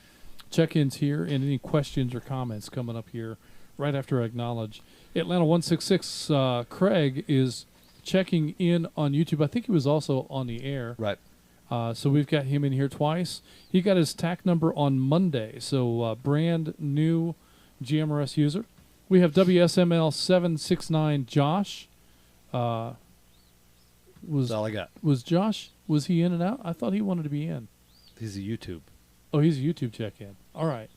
check-ins here, and any questions or comments coming up here right after I acknowledge. Atlanta 166, Craig is checking in on YouTube. I think he was also on the air. Right. So we've got him in here twice. He got his TAC number on Monday, so brand new GMRS user. We have WSML 769 Josh. That's all I got. Was Josh, was he in and out? I thought he wanted to be in. He's a YouTube. Oh, he's a YouTube check-in. All right.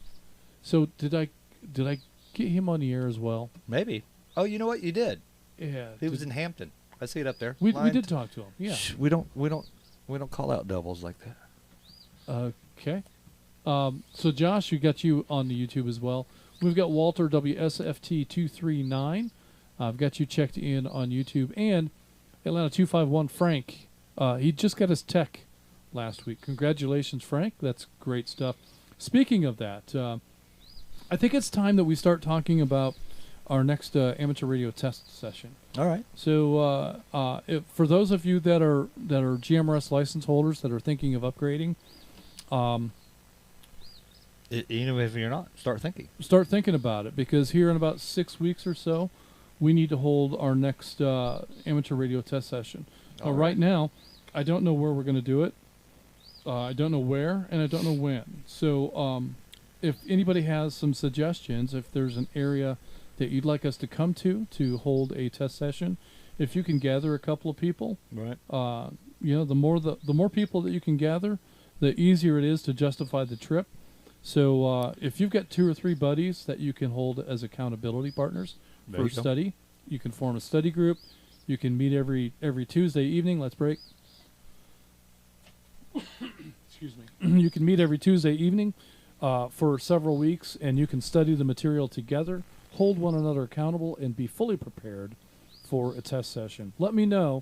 So did I get him on the air as well? Maybe. Oh, you know what? You did. Yeah. He was in Hampton. I see it up there. We did talk to him. Yeah. Shh, we don't call out doubles like that. Okay. So Josh, we got you on the YouTube as well. We've got Walter WSFT239. I've got you checked in on YouTube, and Atlanta 251 Frank. He just got his tech last week. Congratulations, Frank. That's great stuff. Speaking of that, I think it's time that we start talking about our next amateur radio test session. All right. So for those of you that are GMRS license holders that are thinking of upgrading, even if you're not, start thinking about it, because here in about 6 weeks or so, we need to hold our next amateur radio test session. Right now, I don't know where we're going to do it. I don't know where, and I don't know when. So if anybody has some suggestions, if there's an area that you'd like us to come to hold a test session, if you can gather a couple of people, right? The more people that you can gather, the easier it is to justify the trip. So if you've got 2 or 3 buddies that you can hold as accountability partners for study, you can form a study group. You can meet every Tuesday evening. Let's break. Excuse me. You can meet every Tuesday evening for several weeks, and you can study the material together, hold one another accountable, and be fully prepared for a test session. Let me know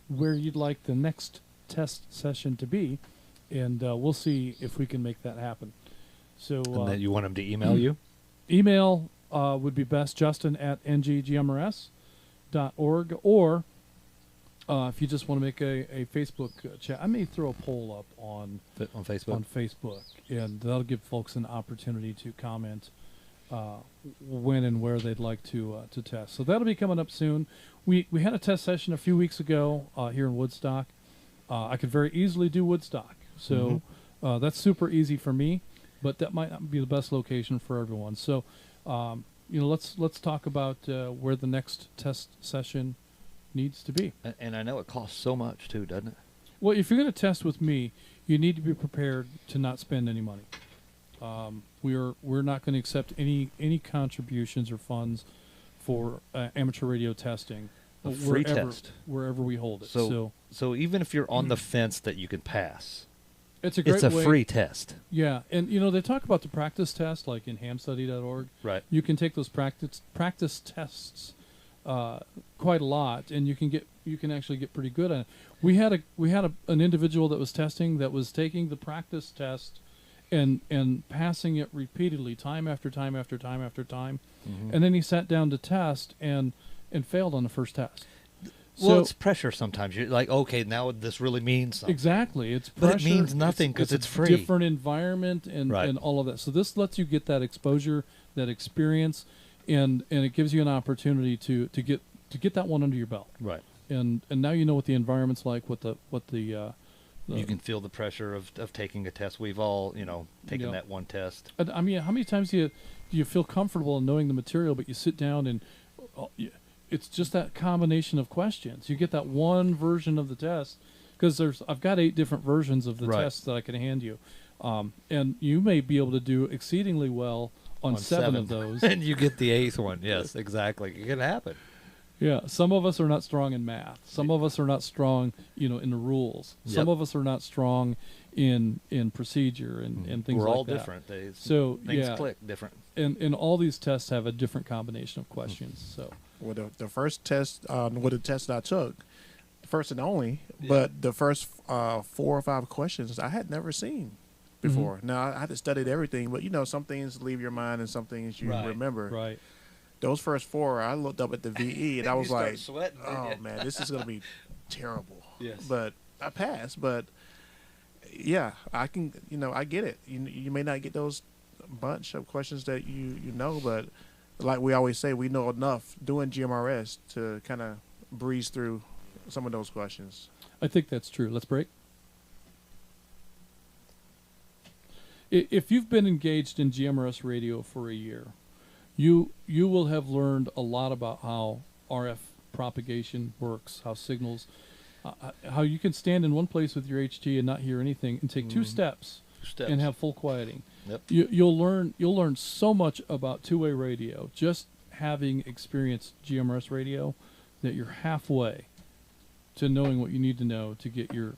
where you'd like the next test session to be, and we'll see if we can make that happen. So, and then you want them to email you? Email would be best, justin@NGGMRS.org, or if you just want to make a Facebook chat, I may throw a poll up on Facebook, and that'll give folks an opportunity to comment when and where they'd like to test. So that'll be coming up soon. We had a test session a few weeks ago here in Woodstock. I could very easily do Woodstock, so that's super easy for me. But that might not be the best location for everyone. So, let's talk about where the next test session needs to be. And I know it costs so much too, doesn't it? Well, if you're going to test with me, you need to be prepared to not spend any money. We're not going to accept any contributions or funds for amateur radio testing. A free test wherever we hold it. So even if you're on the fence that you can pass. It's a great way. Free test. Yeah, and they talk about the practice test, like in hamstudy.org. Right. You can take those practice tests quite a lot, and you can actually get pretty good at it. We had an individual that was testing that was taking the practice test and passing it repeatedly, time after time after time after time, and then he sat down to test and failed on the first test. Well, it's pressure sometimes. You're like, okay, now this really means something. Exactly. It's pressure. But it means nothing because it's free. Different environment and all of that. So this lets you get that exposure, that experience, and it gives you an opportunity to get that one under your belt. Right. And now you know what the environment's like, what the you can feel the pressure of taking a test. We've all, taken that one test. I mean, how many times do you feel comfortable in knowing the material, but you sit down and it's just that combination of questions. You get that one version of the test, because I've got 8 different versions of the tests that I can hand you, and you may be able to do exceedingly well on 7 of those, and you get the 8th one. Yes, exactly. It can happen. Yeah, some of us are not strong in math. Some of us are not strong, in the rules. Some of us are not strong in procedure and things like that. We're all different. Things click different. And all these tests have a different combination of questions. So. Well, the first test, the test I took, first and only, but the first 4 or 5 questions I had never seen before. Now, I had to study everything, but, some things leave your mind and some things you remember. Right. Those first 4, I looked up at the VE, and I was like, sweating, oh, man, this is going to be terrible. Yes. But I passed. But, yeah, I can, I get it. You may not get those bunch of questions that you know, but like we always say, we know enough doing GMRS to kind of breeze through some of those questions. I think that's true. Let's break. If you've been engaged in GMRS radio for a year, you will have learned a lot about how RF propagation works, how signals, how you can stand in one place with your HT and not hear anything, and take two steps and have full quieting. Yep. You'll learn so much about two-way radio just having experienced GMRS radio that you're halfway to knowing what you need to know to get your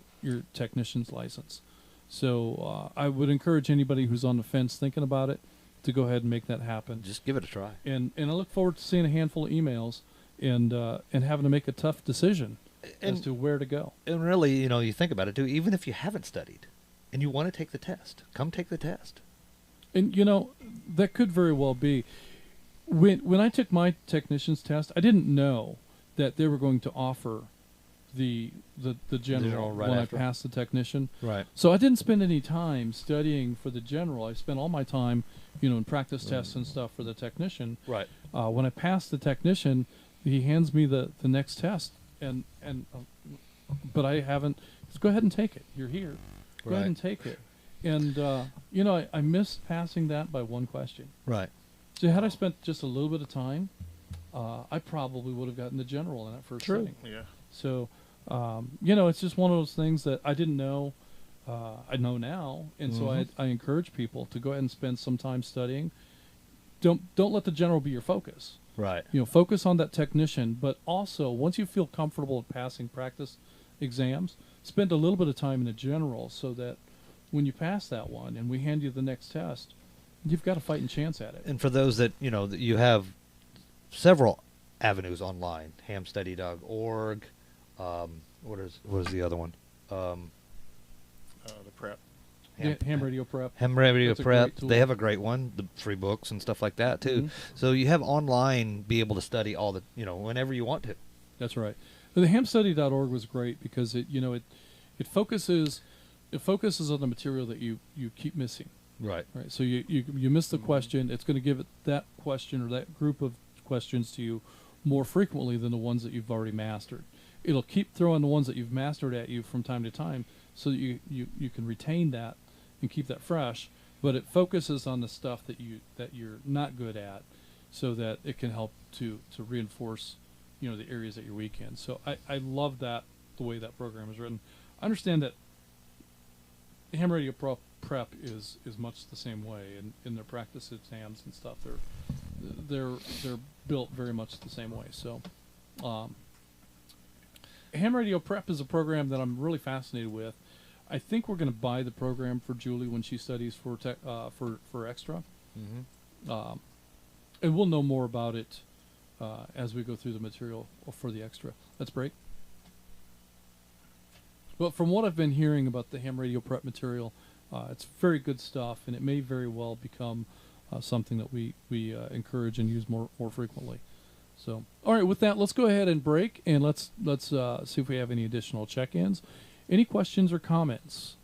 technician's license. So I would encourage anybody who's on the fence thinking about it to go ahead and make that happen. Just give it a try. And I look forward to seeing a handful of emails and having to make a tough decision as to where to go. And really, you think about it too. Even if you haven't studied and you want to take the test, come take the test. And that could very well be. When I took my technician's test, I didn't know that they were going to offer the general right when after. I passed the technician. Right. So I didn't spend any time studying for the general. I spent all my time, in practice tests and stuff for the technician. Right. When I passed the technician, he hands me the next test, but I haven't. Just go ahead and take it. You're here. Go ahead and take it. And I missed passing that by one question. Right. So had I spent just a little bit of time, I probably would have gotten the general in that first setting. Yeah. So, it's just one of those things that I didn't know. I know now, and so I encourage people to go ahead and spend some time studying. Don't let the general be your focus. Right. Focus on that technician, but also once you feel comfortable at passing practice exams, spend a little bit of time in the general so that when you pass that one and we hand you the next test, you've got a fighting chance at it. And for those that that you have several avenues online, hamstudy.org. What is the other one? The prep. Ham Radio Prep. Ham Radio That's a Prep. great tool. They have a great one. The free books and stuff like that too. So you have online, be able to study all the whenever you want to. That's right. The hamstudy.org was great because it focuses on the material that you keep missing. Right. Right. So you miss the question. It's going to give it that question or that group of questions to you more frequently than the ones that you've already mastered. It'll keep throwing the ones that you've mastered at you from time to time so that you can retain that and keep that fresh, but it focuses on the stuff that you're not good at so that it can help to reinforce the areas that you're weak in. So I love that, the way that program is written. I understand that Ham Radio Prep is much the same way in their practice exams and stuff. They're built very much the same way. So Ham Radio Prep is a program that I'm really fascinated with. I think we're going to buy the program for Julie when she studies for extra, and we'll know more about it as we go through the material for the extra. Let's break. Well, from what I've been hearing about the Ham Radio Prep material, it's very good stuff, and it may very well become something that we encourage and use more frequently. So, all right, with that, let's go ahead and break, and let's see if we have any additional check-ins. Any questions or comments?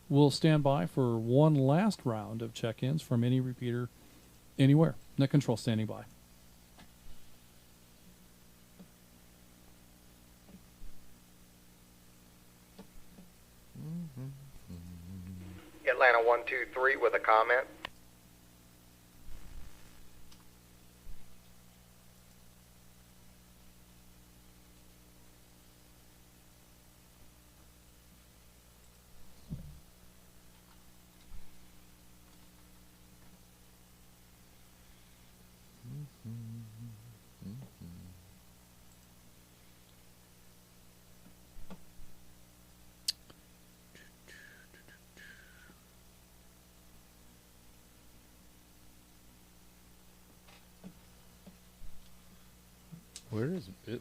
We'll stand by for one last round of check-ins from any repeater anywhere. Net control standing by. Atlanta 123 with a comment.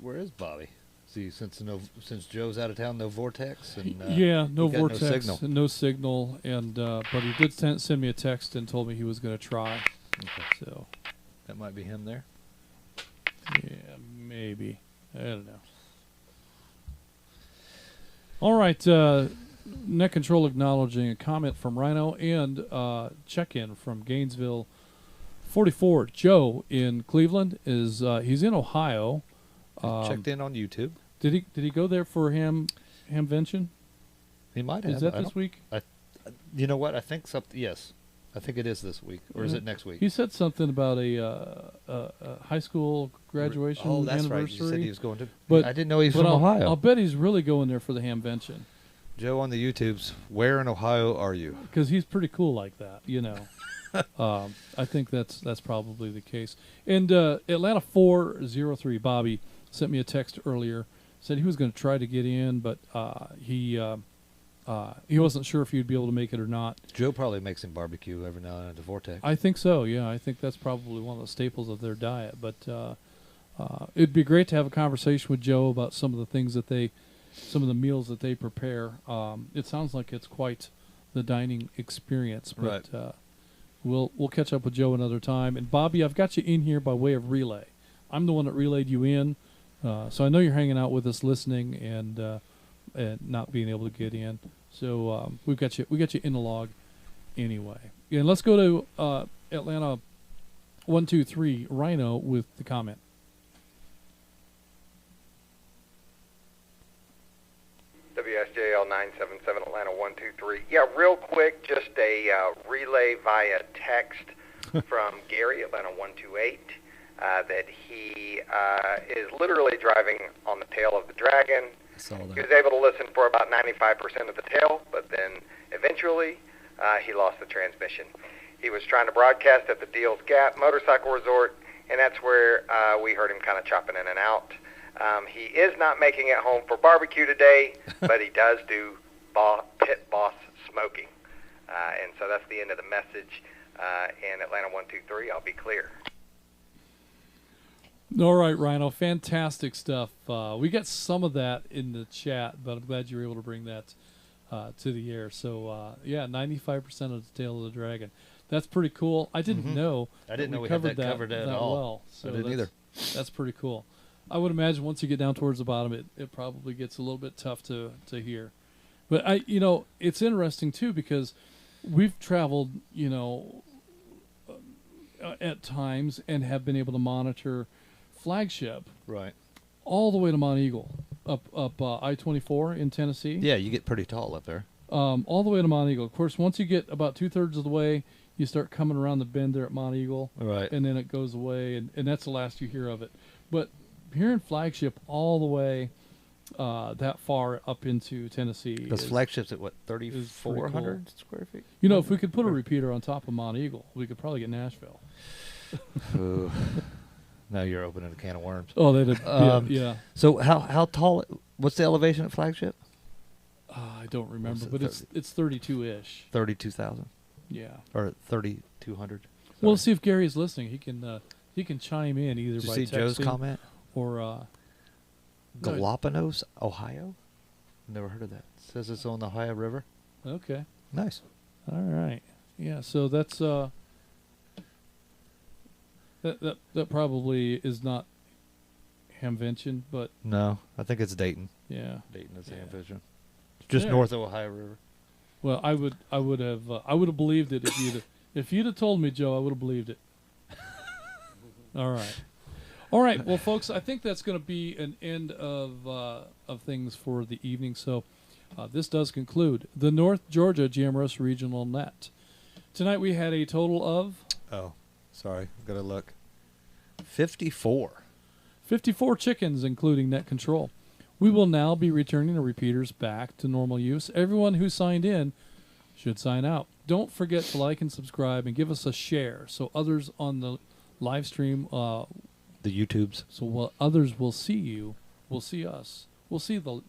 Where is Bobby? See, since Joe's out of town, no vortex and no vortex, no signal. no signal, and but he did send me a text and told me he was going to try. Okay. So that might be him there. Yeah, maybe. I don't know. All right, net control acknowledging a comment from Rhino and check-in from Gainesville 44. Joe in Cleveland is he's in Ohio. Checked in on YouTube. Did he go there for Hamvention? He might have. Is that this week? You know what? I think something. Yes, I think it is this week, or is it next week? He said something about a high school graduation anniversary. Right. You said he was going to. But I didn't know he was from Ohio. I'll bet he's really going there for the Hamvention. Joe on the YouTubes, where in Ohio are you? Because he's pretty cool like that, you know. I think that's probably the case. And Atlanta 403, Bobby sent me a text earlier. Said he was going to try to get in, but he wasn't sure if he'd be able to make it or not. Joe probably makes him barbecue every now and then at the Vortex. I think so. Yeah, I think that's probably one of the staples of their diet. But it'd be great to have a conversation with Joe about some of the things that some of the meals that they prepare. It sounds like it's quite the dining experience. But right. We'll catch up with Joe another time. And Bobby, I've got you in here by way of relay. I'm the one that relayed you in. So I know you're hanging out with us, listening and not being able to get in. So we got you in the log anyway. And let's go to Atlanta 123 Rhino with the comment. WSJL 977 Atlanta 123. Yeah, real quick, just a relay via text from Gary, Atlanta 128. That he is literally driving on the tail of the Dragon. He was able to listen for about 95% of the tail, but then eventually he lost the transmission. He was trying to broadcast at the Deals Gap Motorcycle Resort, and that's where we heard him kind of chopping in and out. He is not making it home for barbecue today, but he does do pit boss smoking. And so that's the end of the message. In Atlanta 123, I'll be clear. All right, Rhino, fantastic stuff. We got some of that in the chat, but I'm glad you were able to bring that to the air. So, 95% of the tail of the Dragon. That's pretty cool. I didn't know. I didn't know we had that covered at all. Well. So I didn't either. That's pretty cool. I would imagine once you get down towards the bottom, it probably gets a little bit tough to hear. But it's interesting too because we've traveled, at times and have been able to monitor flagship right all the way to Mount Eagle up I-24 in Tennessee. Yeah, you get pretty tall up there. All the way to Mount Eagle. Of course, once you get about 2/3 of the way, you start coming around the bend there at Mount Eagle. Right. And then it goes away, and that's the last you hear of it. But hearing flagship all the way that far up into Tennessee. Because flagship's at what, 3,400 cool. square feet? If we could put a repeater on top of Mount Eagle, we could probably get Nashville. Ooh. Now you're opening a can of worms. Oh, they did. Yeah. So how tall? What's the elevation at flagship? I don't remember, but it's 32-ish. 32,000. Yeah. Or 3,200. Well, see if Gary is listening. He can chime in either Did by you see texting Joe's comment or Galapagos, Ohio. Never heard of that. It says it's on the Ohio River. Okay. Nice. All right. Yeah. So that's that probably is not Hamvention, but no, I think it's Dayton. Yeah. Dayton is Hamvention. Just north of Ohio River. Well, I would have believed it if you'd have told me, Joe. I would have believed it. All right. Well, folks, I think that's going to be an end of things for the evening. So this does conclude the North Georgia GMRS Regional Net. Tonight we had a total of. Oh, sorry, got to look. 54. 54 chickens, including net control. We will now be returning the repeaters back to normal use. Everyone who signed in should sign out. Don't forget to like and subscribe and give us a share so others on the live stream, the YouTubes, so others will see you, will see us, we'll see the.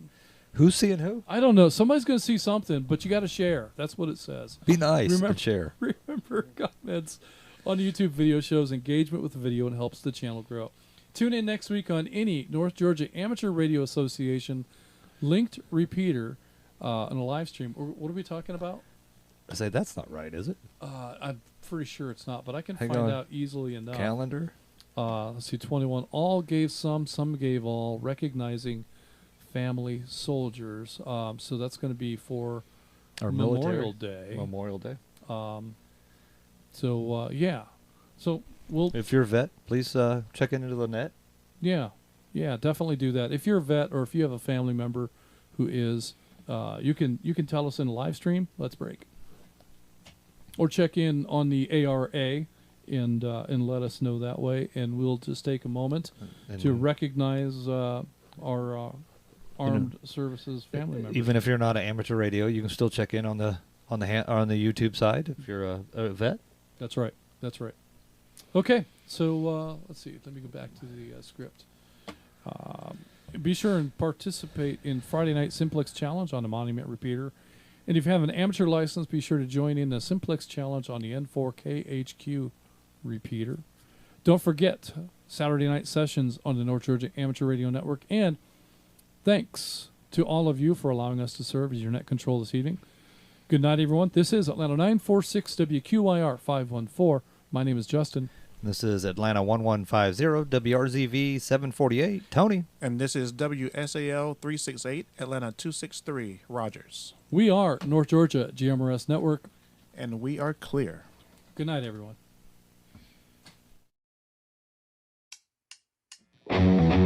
Who's seeing who? I don't know. Somebody's going to see something, but you got to share. That's what it says. Be nice and share. Remember, comments on YouTube video shows engagement with the video and helps the channel grow. Tune in next week on any North Georgia Amateur Radio Association linked repeater on a live stream. What are we talking about? I say that's not right, is it? I'm pretty sure it's not, but I can Hang find on. out easily enough. Calendar? Let's see, 21. All gave some gave all, recognizing family soldiers. So that's going to be for Our Memorial Day. Memorial Day. So, yeah. So Well, if you're a vet, please check into the net. Yeah, definitely do that. If you're a vet or if you have a family member who is, you can tell us in a live stream. Let's break, or check in on the ARA and let us know that way, and we'll just take a moment to recognize our armed services family members. Even if you're not an amateur radio, you can still check in on the YouTube side if you're a vet. That's right. Okay, so let's see. Let me go back to the script. Be sure and participate in Friday Night Simplex Challenge on the Monument Repeater. And if you have an amateur license, be sure to join in the Simplex Challenge on the N4KHQ repeater. Don't forget Saturday night sessions on the North Georgia Amateur Radio Network. And thanks to all of you for allowing us to serve as your net control this evening. Good night, everyone. This is Atlanta 946 WQYR 514. My name is Justin. This is Atlanta 1150 WRZV 748. Tony. And this is WSAL 368 Atlanta 263 Rogers. We are North Georgia GMRS Network. And we are clear. Good night, everyone. Hey!